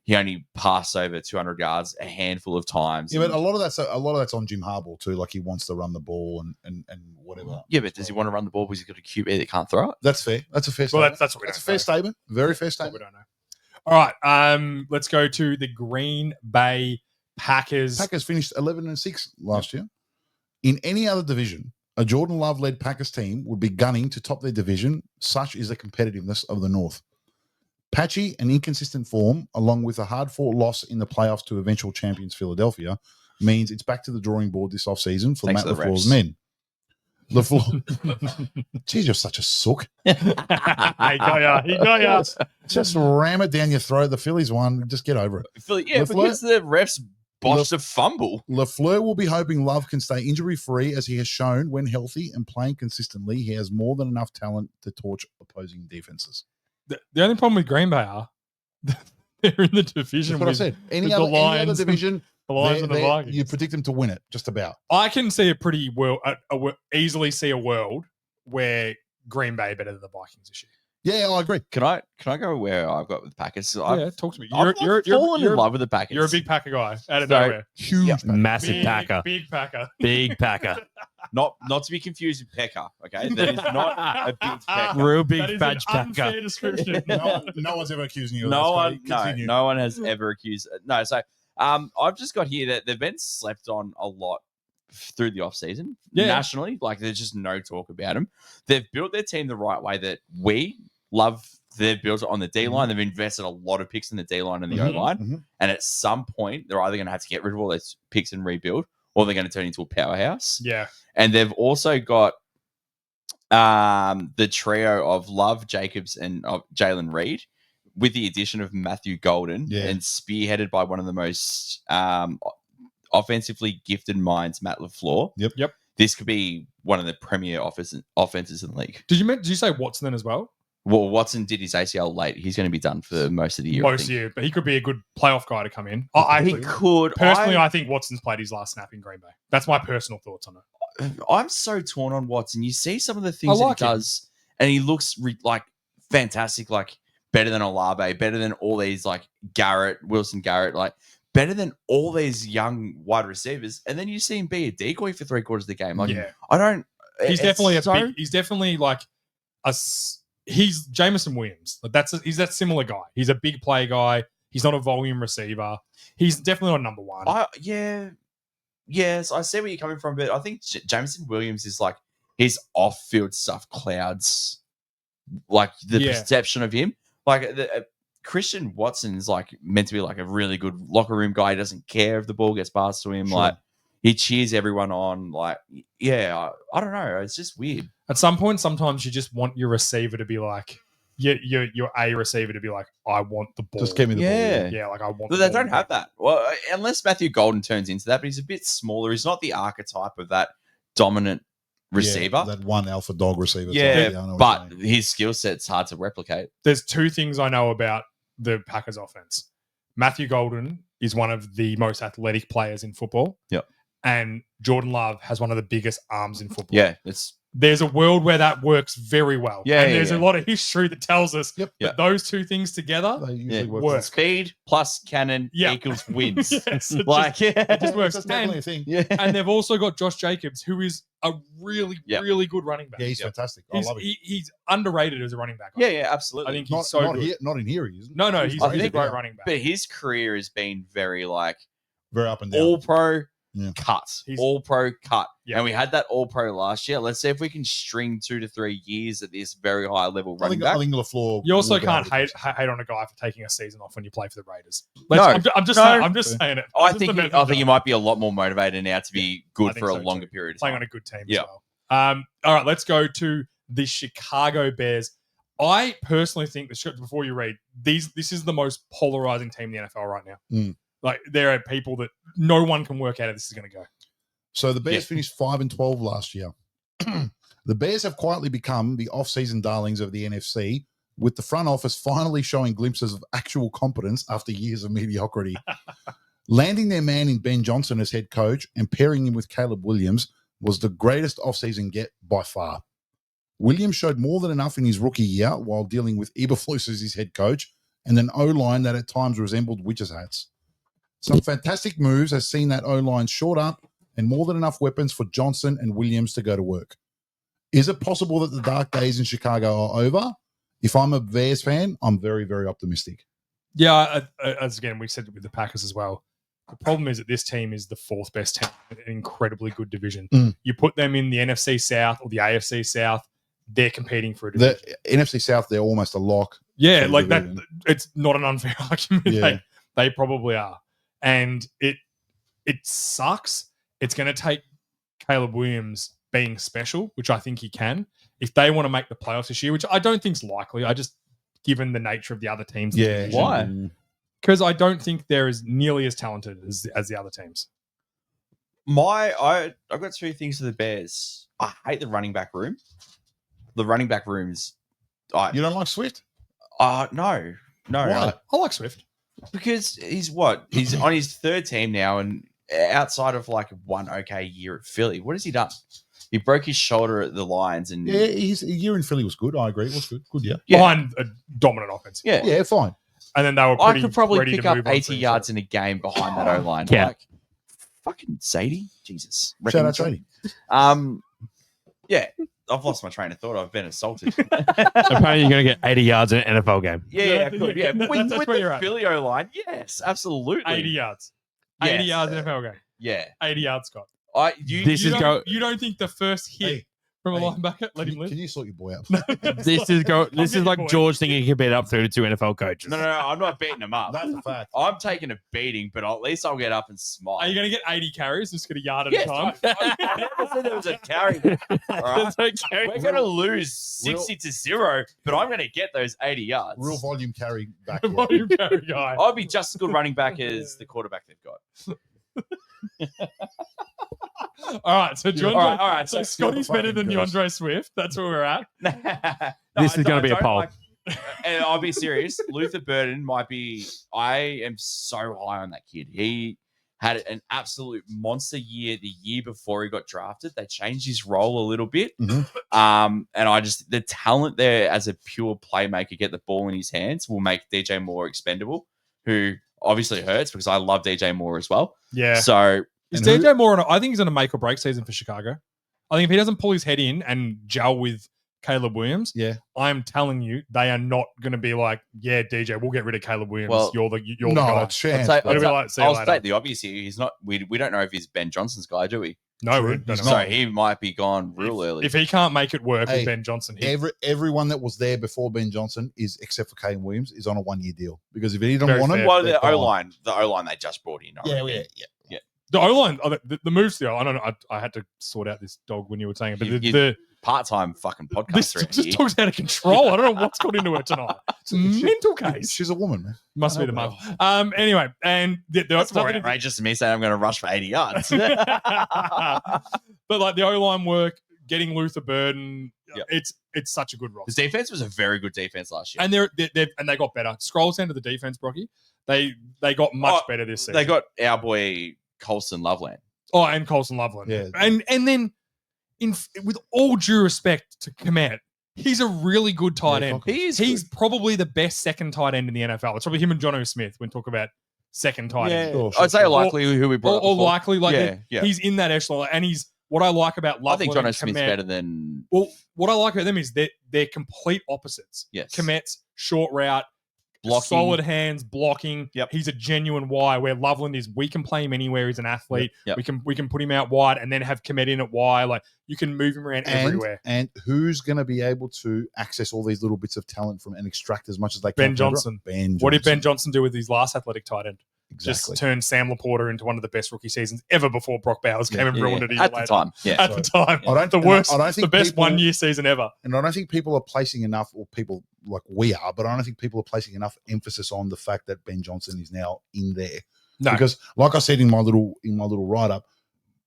he only passed over 200 yards a handful of times. Yeah, but a lot of that's on Jim Harbaugh too. Like he wants to run the ball and whatever. Yeah, but does he want to run the ball because he's got a QB that can't throw it? That's fair. That's a fair Well, statement. that's what we That's a don't fair know. statement. Very fair That's what we statement. don't know. All right. Let's go to the Green Bay Packers. Packers finished 11-6 last year. In any other division, a Jordan Love-led Packers team would be gunning to top their division. Such is the competitiveness of the North. Patchy and inconsistent form, along with a hard-fought loss in the playoffs to eventual champions Philadelphia, means it's back to the drawing board this offseason for Thanks Matt to the LaFleur's refs. men. LaFleur, geez, you're such a sook. He got ya. He got ya. Just ram it down your throat. The Phillies won. Just get over it. Yeah, LaFleur- because the refs botched a fumble. LaFleur will be hoping Love can stay injury-free, as he has shown when healthy and playing consistently. He has more than enough talent to torch opposing defenses. The only problem with Green Bay are they're in the division That's what I with said. Any with other, the any other Lions, division, the Lions and the Vikings. you predict them to win it, just about. I can see easily see a world where Green Bay better than the Vikings this year. Yeah, I agree. Can I go where I've got with the Packers? So Yeah, talk to me. I've fallen in love with the Packers. You're a big Packer guy out of So- nowhere. Huge. Yeah. Massive Packer. Big Packer. Big Packer. not to be confused with Pecker. Okay, that is not a big Pecker. Real That big is fudge an Packer. unfair description. No one's ever accusing you of No that, one, Scotty. Continue. no one has ever accused. No, so I've just got here that they've been slept on a lot through the offseason nationally. Like there's just no talk about them. They've built their team the right way that we love. They've built it on the D line. They've invested a lot of picks in the D line and the O line. Mhm. And at some point, they're either going to have to get rid of all those picks and rebuild, or they're going to turn into a powerhouse. Yeah. And they've also got the trio of Love, Jacobs, and Jalen Reed, with the addition of Matthew Golden, Yeah. and spearheaded by one of the most offensively gifted minds, Matt LaFleur. Yep. This could be one of the premier offenses in the league. Did you say Watson then as well? Well, Watson did his ACL late. He's going to be done for most of the year. I Most think. year, but he could be a good playoff guy to come in. He could. Personally, I think Watson's played his last snap in Green Bay. That's my personal thoughts on it. I'm so torn on Watson. You see some of the things like that he him. does, and he looks like fantastic, like better than Olave, better than all these like Wilson Garrett, like better than all these young wide receivers. And then you see him be a decoy for 3/4 of the game. Like Yeah. I don't. He's it's definitely so- he's definitely like he's Jameson Williams. Like he's that similar guy. He's a big play guy. He's not a volume receiver. He's definitely not number one. Yes, I see where you're coming from, but I think Jameson Williams is like his off-field stuff clouds like the perception of him. Like Christian Watson is like meant to be like a really good locker room guy. He doesn't care if the ball gets passed to him. Sure. Like he cheers everyone on. Like I don't know. It's just weird. At some point, sometimes you just want your receiver to be like you're a receiver to be like, I want the ball. Just give me the Yeah. ball. Yeah, like I want. But the they ball. don't have that. Well, unless Matthew Golden turns into that, but he's a bit smaller. He's not the archetype of that dominant receiver. Yeah, that one alpha dog receiver. Yeah, I know what but you're saying. his skill set's hard to replicate. There's two things I know about the Packers offense. Matthew Golden is one of the most athletic players in football. Yep. And Jordan Love has one of the biggest arms in football. Yeah, it's There's a world where that works very well. Yeah, and yeah, there's yeah. a lot of history that tells us Yep. that Yeah. those two things together, They usually Yeah. work. Work. speed plus cannon Yeah. equals wins. yes, it Like, just, yeah. it just works. That's definitely And, a thing. yeah. and they've also got Josh Jacobs, who is a really, Yep. really good running back. Yeah, he's Yep. fantastic. I love it. He's underrated as a running back. Yeah, yeah, absolutely. I think Not, he's so not good. here, not in here, he isn't. No, he's I a think- great running back. but his career has been very like Very up and down. all pro Yeah. cut. He's- All pro cut. Yeah. And we had that all pro last year. Let's see if we can string 2 to 3 years at this very high level I running think, back. I think LaFleur. You also will be able can't to hate do so. hate on a guy for taking a season off when you play for the Raiders. No, I'm just no. saying, I'm just saying it. I Just think the he messenger. might be a lot more motivated now to be I good think for a so longer too. period of Playing time. on a good team Yeah. as well. All right, let's go to the Chicago Bears. I personally think before you read this is the most polarizing team in the NFL right now. Mm. Like there are people that no one can work out how this is going to go. So the Bears Yeah. finished 5-12 last year. The Bears have quietly become the off-season darlings of the NFC, with the front office finally showing glimpses of actual competence after years of mediocrity. Landing their man in Ben Johnson as head coach and pairing him with Caleb Williams was the greatest off-season get by far. Williams showed more than enough in his rookie year while dealing with Eberflus as his head coach and an O-line that at times resembled witches' hats. Some fantastic moves has seen that O-line short up and more than enough weapons for Johnson and Williams to go to work. Is it possible that the dark days in Chicago are over? If I'm a Bears fan, I'm very, very optimistic. Yeah, as again we said it with the Packers as well. The problem is that this team is the fourth best team in an incredibly good division. Mm. You put them in the NFC South or the AFC South, they're competing for a The division. NFC South, they're almost a lock. Yeah, for the like that. division. It's not an unfair argument. Yeah. They probably are, and it sucks. It's going to take Caleb Williams being special, which I think he can, if they want to make the playoffs this year, which I don't think's likely. I just, given the nature of the other teams, in the Yeah. division, Why? because I don't think they're as nearly as talented as the other teams. I've got 2 things for the Bears. I hate the running back room. The running back rooms. You don't like Swift? No. Why? I like Swift. Because he's what? He's on his 3rd team now, and outside of like one okay year at Philly, what has he done? He broke his shoulder at the Lions, and Yeah, his year in Philly was good. I agree. It was good. Good year. Yeah. Behind a dominant offense. yeah. Yeah, fine. And then they were I pretty could probably ready pick to up move on 80 to yards in a game behind that O line. Yeah. Like, fucking Sadie, Jesus. Shout out Sadie. Yeah, I've lost my train of thought. I've been assaulted. Apparently, you're going to get 80 yards in an NFL game. Yeah, good. Yeah, That's with where the you're at. Philly O line, yes, absolutely. 80 yards. Yes. 80 yards in NFL game. Yeah, 80 yards, Scott. This You is don't think the first hit Hey, from a hey, linebacker let him Can live? you sort your boy out? This is getting like bored. George thinking he can beat up 32 NFL coaches. no, I'm not beating him up. That's a fact. I'm taking a beating, but at least I'll get up and smile. Are you going to get 80 carries? Just get a yard at Yes, a time. I never said there was a carry. All right? We're going to lose 60-0, but I'm going to get those 80 yards. Real volume carry back. Volume carry guy. I'll be just as good running back as the quarterback they've got. All right, so DeAndre, All right, so so Scotty's better than fucking DeAndre Swift. That's where we're at. This is gonna be a poll. And I'll be serious. Luther Burden might be. I am so high on that kid. He had an absolute monster year the year before he got drafted. They changed his role a little bit. Mhm. And I just, the talent there as a pure playmaker, get the ball in his hands, will make DJ Moore expendable, who obviously hurts because I love DJ Moore as well. Yeah. So Is And DJ Moore, I think he's on a make or break season for Chicago. I think if he doesn't pull his head in and gel with Caleb Williams, Yeah. I'm telling you, they are not going to be like, yeah, DJ, we'll get rid of Caleb Williams. Well, you're the No, guy. chance. I'll It'll be bro. like, see you later. state the obvious here. He's not. We don't know if he's Ben Johnson's guy, do we? No, True. we don't He's know. So he might be gone real early. If he can't make it work Hey, with Ben Johnson, Everyone that was there before Ben Johnson is, except for Kane Williams, is on a 1-year deal because if he didn't Very want him, fair. well, they're the gone. O line they just brought in. I reckon. the O line, the moves, I don't know. I had to sort out this dog when you were saying it, but You- the part-time fucking This podcaster. just talks out of control. I don't know what's got into her tonight. It's a She- mental case. She's a woman, man. Must be the Help mother. Anyway, and That's more outrageous than me saying I'm going to rush for 80 yards. but like the O-line work, getting Luther Burden, Yep. it's such a good The roster. defense was a very good defense last year. And they got better. Scrolls down to the defense, Brocky. They got much better this season. They got our boy Colson Loveland. and Colson Loveland. Yeah. And then with all due respect to Komet, he's a really good tight Yeah, end. He's Probably the best second tight end in the NFL. It's probably him and Jono Smith when talk about second tight end. Sure, I'd say sure. likely who we brought Or up before. likely, like Yeah. he's in that echelon. And he's what I like about I Loveland think Jono and Smith's Komet- better than Well, what I like about them is they're complete opposites. Yes. Komet's short route, blocking. solid hands, blocking. Yep. He's a genuine Y. Where Loveland is, we can play him anywhere. He's an athlete. Yep. We can put him out wide and then have Komet in at Y. Like you can move him around everywhere. And who's going to be able to access all these little bits of talent from and extract as much as they Ben can? Johnson. Ben. What did Ben Johnson. Johnson do with his last athletic tight end? Exactly. Just turned Sam Laporta into one of the best rookie seasons ever before Brock Bowers came and ruined it a year at the later. time. Yeah. At the time. I don't- the worst, I don't think the best people- 1 year season ever. And I don't think people are placing enough, or people like we are, but I don't think people are placing enough emphasis on the fact that Ben Johnson is now in there. No. Because, like I said in my little write up,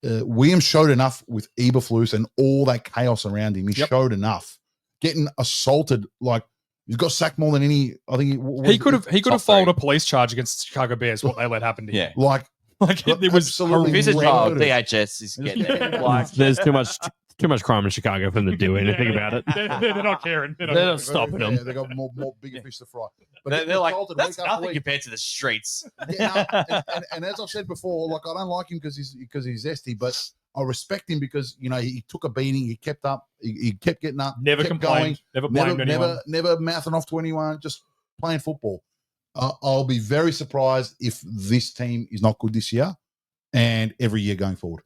Williams showed enough with Eberflus and all that chaos around him. He Yep. showed enough. Getting assaulted, like he's got sacked more than any. I think He could have top filed three. a police charge against the Chicago Bears. What they let happen to him. Yeah. like Like it was Absolutely. If he's a horrendous. child, Horrendous. DHS is getting it. Like, There's too much crime in Chicago for them to do anything about it. They're not caring. They're not They're caring. not stopping them. Yeah, they got more bigger fish to fry. But they're getting like, assaulted that's week after nothing week. compared to the streets. Yeah, and as I've said before, like I don't like him because he's zesty, but I respect him because he took a beating, he kept up, he kept getting up, Never kept complained. Never blamed anyone. never mouthing off to anyone, just playing football. I'll be very surprised if this team is not good this year, and every year going forward.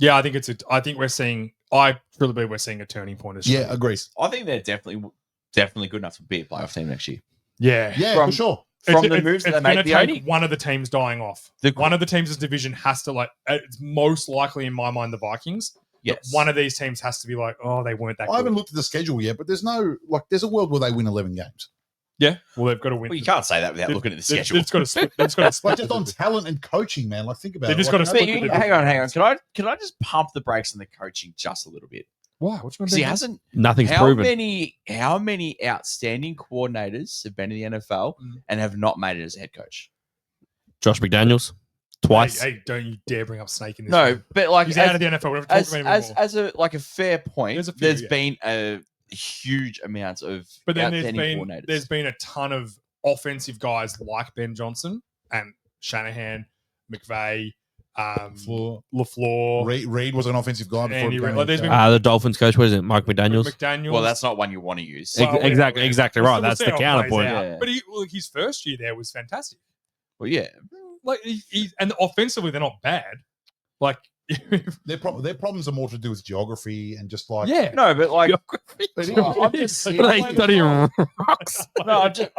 Yeah, I think we're seeing. I truly believe we're seeing a turning point. As Yeah, agreed. I think they're definitely good enough to be a playoff team next year. Yeah. Yeah, From- for sure. From the moves that they gonna made, the take only one of the teams dying off. One of the teams' division has to it's most likely in my mind the Vikings. that yes, One of these teams has to be like, oh, they weren't that I good. haven't looked at the schedule yet, but there's a world where they win 11 games. Yeah. Well, they've got to win. Well, you can't say that without looking at the schedule. It's got to split. It's got to split. Like just on talent and coaching, man. Like think about They it. just Like, gotta no- split the Hang on. Can I just pump the brakes on the coaching just a little bit? Why? What's going Because he hasn't. Nothing's How proven. many outstanding coordinators have been in the NFL and have not made it as a head coach? Josh McDaniels twice. Hey, don't you dare bring up Snake in this. No, room. but like He's out of the NFL. We don't talk about him anymore. as a fair point, There's a few, there's yeah. been a huge amount of But then outstanding coordinators. there's been a ton of offensive guys like Ben Johnson and Shanahan, McVay, LaFleur, Reed was an offensive guy before. Andy he Reid. became Like, there's a coach. been- The Dolphins coach, what is it? Mike McDaniels. McDaniel. well, that's not one you want to use. Well, Exactly right. We'll That's see the how it plays counterpoint. out. Yeah. But his first year there was fantastic. Well, yeah. Like and offensively, they're not bad. Like Their problems are more to do with geography and just like yeah, No, but like, But I'm just What are they studying rocks? no, I'm just,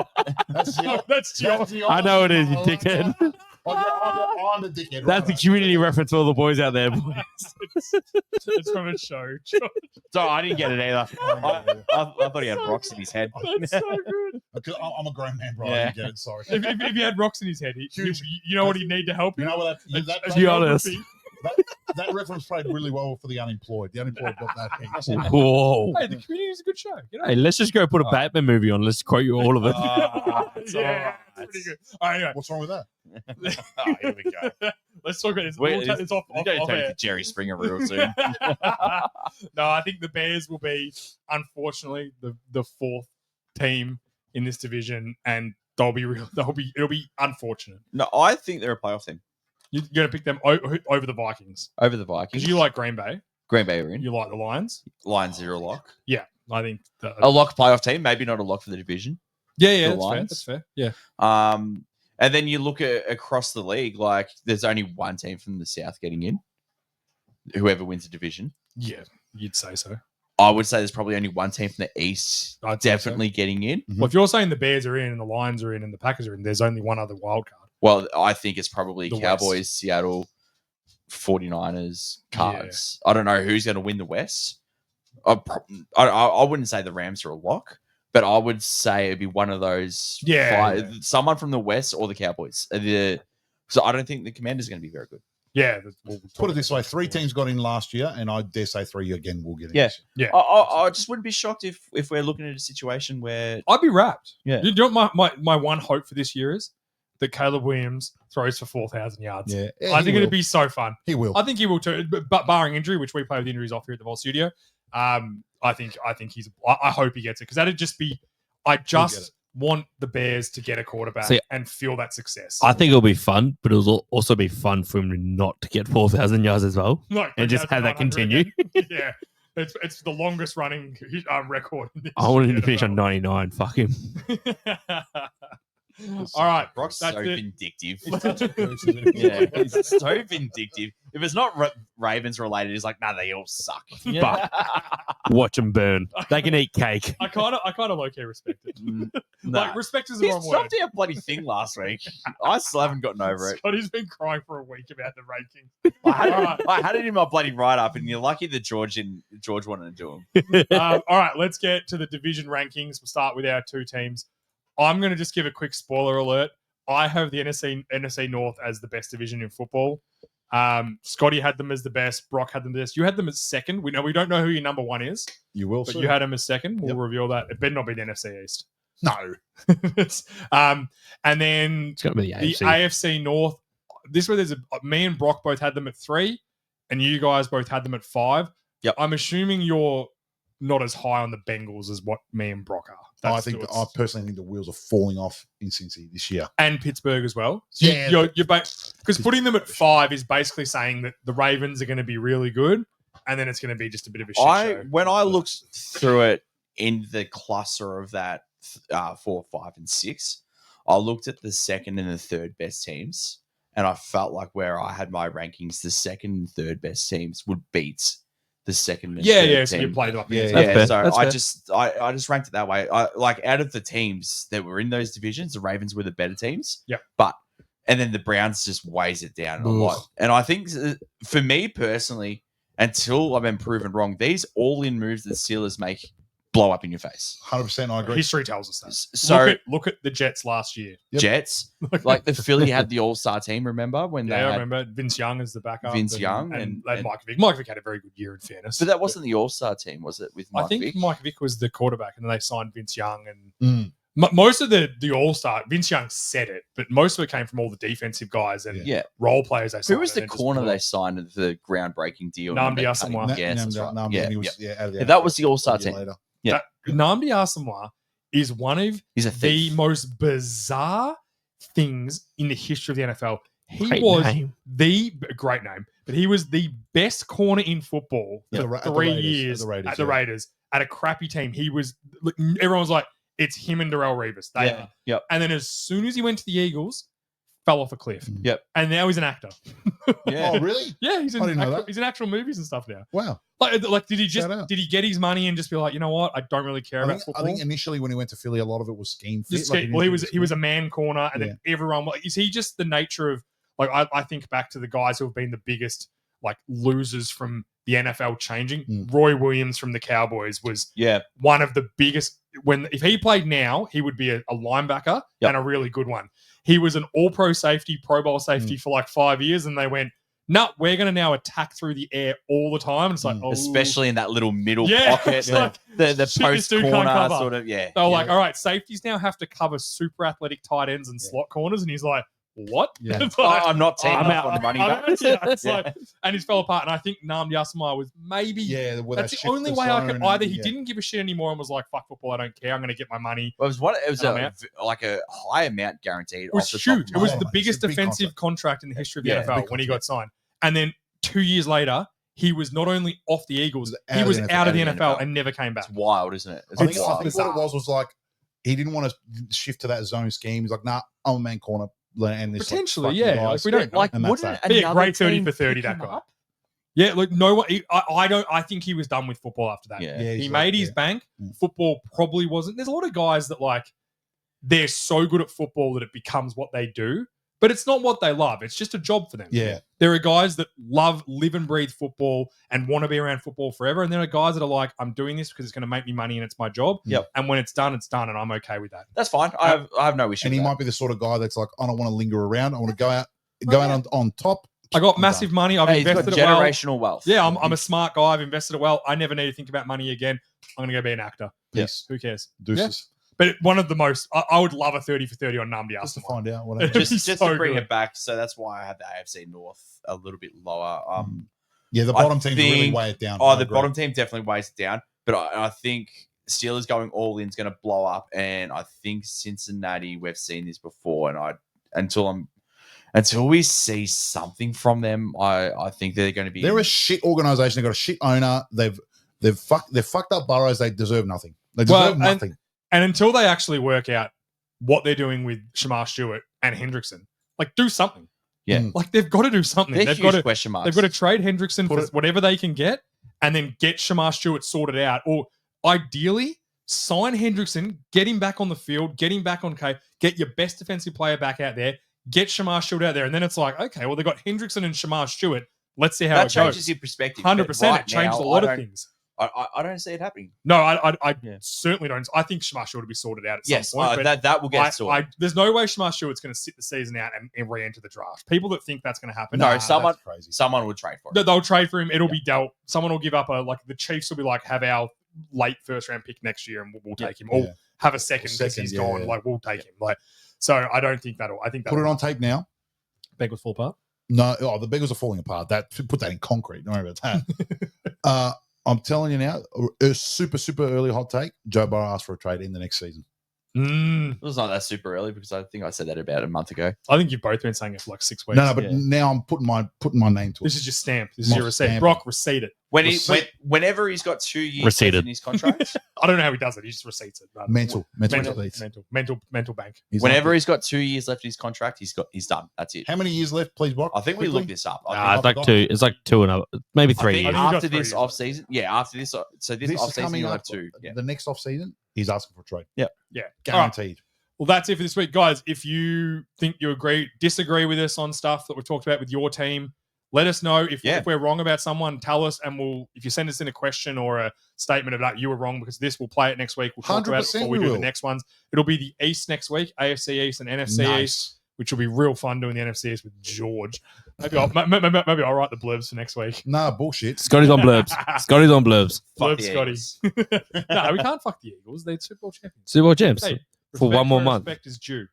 that's I know it is, you dickhead. I'm the dickhead. That's the community reference for all the boys out there. boys. it's from a show. sorry, I didn't get it either. I thought he had rocks in his head. That's so good. Because I'm a grown man, bro. I Yeah. didn't get it. Sorry. If he had rocks in his head, Huge. you know what he'd need to help You him. know what? A Be honest. geography. That reference played really well for the unemployed. The unemployed got that. heat. Whoa. Hey, the community is a good show. You know? Hey, let's just go put a Batman movie on. Let's quote you all of it. Yeah, it's pretty good. All right, anyway, What's wrong with that? Oh, here we go. let's talk about this. Wait, It's off You're going to turn air. into Jerry Springer real soon. No, I think the Bears will be, unfortunately, the fourth team in this division, and it'll be unfortunate. No, I think they're a playoff team You're going to pick them over the Vikings over the Vikings. because you like Green Bay, Green Bay are in. you like the Lions. Lions are a lock. Yeah, I think. A lock playoff team, maybe not a lock for the division. Yeah, the that's fair. Lions. That's fair. Yeah, And then you look at across the league, like there's only one team from the South getting in. Whoever wins the division. yeah, you'd say so. I would say there's probably only one team from the East I'd say so. definitely getting in. Well, if you're saying the Bears are in and the Lions are in and the Packers are in, there's only one other wild card. Well, I think it's probably The Cowboys, West. Seattle, 49ers, Cards. I don't know who's going to win the West. I wouldn't say the Rams are a lock, but I would say it'd be one of those. Someone from the West or the Cowboys. So I don't think the Commanders are going to be very good. Yeah. Put it this way: 3 teams got in last year, and I dare say 3 again will get in. Yeah. this year. Yeah. I just wouldn't be shocked if we're looking at a situation where I'd be wrapped. Yeah. You know what my one hope for this year is? That Caleb Williams throws for 4,000 yards. Yeah, I think it'd be so fun. He will. I think he will too. But barring injury, which we play with injuries off here at the Vol Studio, I think he's. I hope he gets it because that'd just be. I just want the Bears to get a quarterback and feel that success. I think it'll be fun, but it'll also be fun for him not to get 4,000 yards as well, and just have that continue. Yeah, it's the longest running record. In this I want him to NFL. finish on 99. Fuck him. All right, Brock's that's so it. vindictive. He's such a goose, isn't he? Yeah, he's so vindictive. If it's not Ravens related, he's like, nah, they all suck. Fuck. Watch them burn. They can eat cake. I kind of low key respect it. Nah. Like respect is the He wrong word. stopped our bloody thing last week. I still haven't gotten over it. Scotty's been crying for a week about the rankings. I had it in my bloody write-up, and you're lucky that George wanted to do them. All right, let's get to the division rankings. We'll start with our 2 teams. I'm going to just give a quick spoiler alert. I have the NFC North as the best division in football. Scotty had them as the best. Brock had them best. You had them as second. We don't know who your number 1 is, You will. but soon. you had them as second. We'll reveal that. It better not be the NFC East. No. And then It's going to be the the AFC. AFC North. This way, me and Brock both had them at 3, and you guys both had them at 5. Yep. I'm assuming you're not as high on the Bengals as what me and Brock are. I personally think the wheels are falling off in Cincy this year. And Pittsburgh as well. So Yeah. you're because putting them at 5 is basically saying that the Ravens are going to be really good, and then it's going to be just a bit of a shit show. When I looked through it in the cluster of that 4, 5, and 6, I looked at the second and the third best teams, and I felt like where I had my rankings, the second and third best teams would beat the second and third So team. you played up. Yeah, against That's them. fair. So That's fair. I just ranked it that way. I like out of the teams that were in those divisions, the Ravens were the better teams. Yep. And then the Browns just weighs it down a lot. And I think for me personally, until I've been proven wrong, these all-in moves that Steelers make blow up in your face. 100% I agree. History tells us that. So look at the Jets last year. Yep. Jets, like the Philly had the All-Star team. Remember when they I had? remember Vince Young as the backup. Vince Young and and- Mike Vick. Mike Vick had a very good year in fairness. But that wasn't the All-Star team, was it? With Mike I think Vick? Mike Vick was the quarterback, and then they signed Vince Young. And Mm. most of the All-Star, Vince Young said it, but most of it came from all the defensive guys and Yeah. role players they signed. Who was the corner they signed at the groundbreaking deal? Nnamdi They Asomugha. cut him? Yes, that's right. No, Yeah, he yeah. was, out of the Yeah, that was the All-Star a year team. later. Yeah. Nnamdi Asomugha is one of He's a the thief. most bizarre things in the history of the NFL. He Great was name. the great name, but he was the best corner in football At for the Ra- at the 3 Raiders, years at the Raiders, yeah. at a crappy team. He was everyone was like, it's him and Darrell Revis. They Yeah. are. Yep. And then as soon as he went to the Eagles, fell off a cliff. Yep. And now he's an actor. Yeah. Oh, really? Yeah, he's in I didn't know that. he's in actual movies and stuff now. Wow. Like did he Shout out. get his money and just be like, you know what? I don't really care I about think, football. I think initially when he went to Philly, a lot of it was scheme fit. Just Like, he didn't was think it he was a man corner, and then everyone. Is he just the nature of like? I think back to the guys who have been the biggest like losers from the NFL changing. Mm. Roy Williams from the Cowboys was Yeah. one of the biggest. If he played now, he would be a linebacker Yep. and a really good one. He was an All-Pro safety, Pro Bowl safety for like 5 years, and they went, "No, we're going to now attack through the air all the time." It's like, Especially in that little middle Yeah, pocket, it's like, the shit, this post dude can't corner cover. sort of. Yeah. they were like, all right, safeties now have to cover super athletic tight ends and slot corners. And he's like, what? Yeah. It's like, I'm not teaming I'm up out. on running I'm back. out. Yeah, it's Yeah. like, and he's fell apart. And I think Nnamdi Asomugha was maybe, Yeah, well, that's that the only shift way the I could zone, either. He yeah. didn't give a shit anymore and was like, fuck football, I don't care. I'm going to get my money. It was And I'm out. like a high amount guaranteed. It was off the top huge. of It my was head. the It's biggest a big defensive contract in the history of the Yeah, NFL big when he contract. got signed. And then 2 years later, he was not only off the Eagles, he was out of the NFL and never came back. It's wild, isn't it? It's I think, wild. I think what it was like he didn't want to shift to that zone scheme. He's like, nah, I'm a man corner. And this, Potentially, like, yeah. fuck you guys. Like, we don't know. Like, And that's wouldn't that. Be a another great 30 team for 30, pick that him guy. up? Yeah, look, no one. I don't. I think he was done with football after that. Yeah. Yeah, He he's made like, his yeah. bank. Mm. Football probably wasn't. There's a lot of guys that like they're so good at football that it becomes what they do. but it's not what they love. It's just a job for them. Yeah. There are guys that live and breathe football and want to be around football forever. And there are guys that are like, I'm doing this because it's going to make me money and it's my job. Yep. And when it's done, and I'm okay with that. That's fine. I have no issue. And he with that. might be the sort of guy that's like, I don't want to linger around. I want to go out on top. I got I'm massive money. I've Hey, he's got invested it well. generational wealth. Yeah, I'm a smart guy. I've invested it well. I never need to think about money again. I'm going to go be an actor. Yes. Who cares? Deuces. But one of the most, I would love a 30 for 30 on Nambi. Just to find out what just So to bring good. it back. So that's why I have the AFC North a little bit lower. Yeah, the I bottom teams really think- weigh it down. Oh, I the agree. bottom team definitely weighs it down. But I think Steelers going all in is going to blow up. And I think Cincinnati, we've seen this before. And until we see something from them, I think they're going to be. They're a shit organization. They've got a shit owner. They've fucked up Burrows. They deserve nothing. They deserve nothing. And until they actually work out what they're doing with Shamar Stewart and Hendrickson, like do something. Yeah. Like they've got to do something. They're They've huge got to question marks. They've got to trade Hendrickson Put for it- whatever they can get and then get Shamar Stewart sorted out. Or ideally, sign Hendrickson, get him back on the field, get him back on K, get your best defensive player back out there, get Shamar Stewart out there. And then it's like, okay, well, they've got Hendrickson and Shamar Stewart. Let's see how that it changes goes. your perspective. 100%. Right It changes now, a lot I of don't- things. I don't see it happening. No, I Yeah. certainly don't. I think Shamar Stewart will be sorted out at Yes, some point. but that will get sorted. there's no way Shamar Stewart's going to sit the season out and re-enter the draft. People that think that's going to happen, No, Nah, someone- that's crazy. Someone would trade for it. they'll trade for him. It'll be dealt. Someone will give up the Chiefs will be like, have our late first round pick next year and we'll take him. Or Yeah. have a second because Second, he's yeah, gone. yeah. Like we'll take him. Like so, I don't think that'll. I think Put it on tape now. Bengals fall apart. No, the Bengals are falling apart. Put that in concrete. Don't worry about that. I'm telling you now, a super early hot take. Joe Burrow asked for a trade in the next season. It was not that super early because I think I said that about a month ago. I think you've both been saying it for like 6 weeks. No, but yeah. now I'm putting my name to it. This is your stamp. This is My your receipt. stamp. Brock, receipt it. Whenever he's got 2 years left Receded. in his contract, I don't know how he does it. He just receipts it. rather than- mental release. mental bank. He's whenever like- he's got 2 years left in his contract, he's done. That's it. How many years left, please, Brock? I think we Quickly. looked this up. Nah, I think, it's like two and a maybe I 3 think years. I think after he's got this 3 years off season, after this, so this This off is season coming you'll have up. 2. Yeah. The next off season, he's asking for a trade. Yeah. All right. Guaranteed. Well, that's it for this week, guys. If you think you disagree with us on stuff that we've talked about with your team, let us know. If we're wrong about someone, tell us, and if you send us in a question or a statement about you were wrong because this, we'll play it next week. We'll talk about it 100% before we we do the will. next ones. It'll be the East next week, AFC East and NFC East, Nice. which will be real fun doing the NFC East with George. Maybe I'll write the blurbs for next week. Nah, bullshit. Scotty's on blurbs. Scotty's on blurbs. Fuck Blurb the Scotty. Eagles. No, we can't fuck the Eagles. They're Super Bowl champions. Super Bowl champs. Hey, For respect one more where month. Respect is due.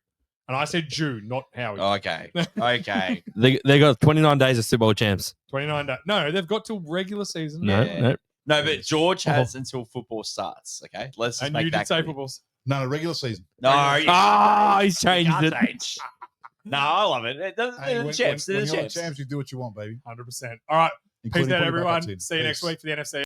And I said Jew, not Howie. Okay. Okay. They got 29 days of Super Bowl champs. 29 days. No, they've got till regular season. No, Yeah. no. No, but George has until football starts. Okay. Let's just And make you that did say clear. footballs. No, regular season. No, He's changed can't it. change. No, I love it. They're Hey, the when champs. They're you're the the champs. champs, you do what you want, baby. 100%. All right. Peace Including out, putting everyone. backups in. See you next Peace. week for the NFC.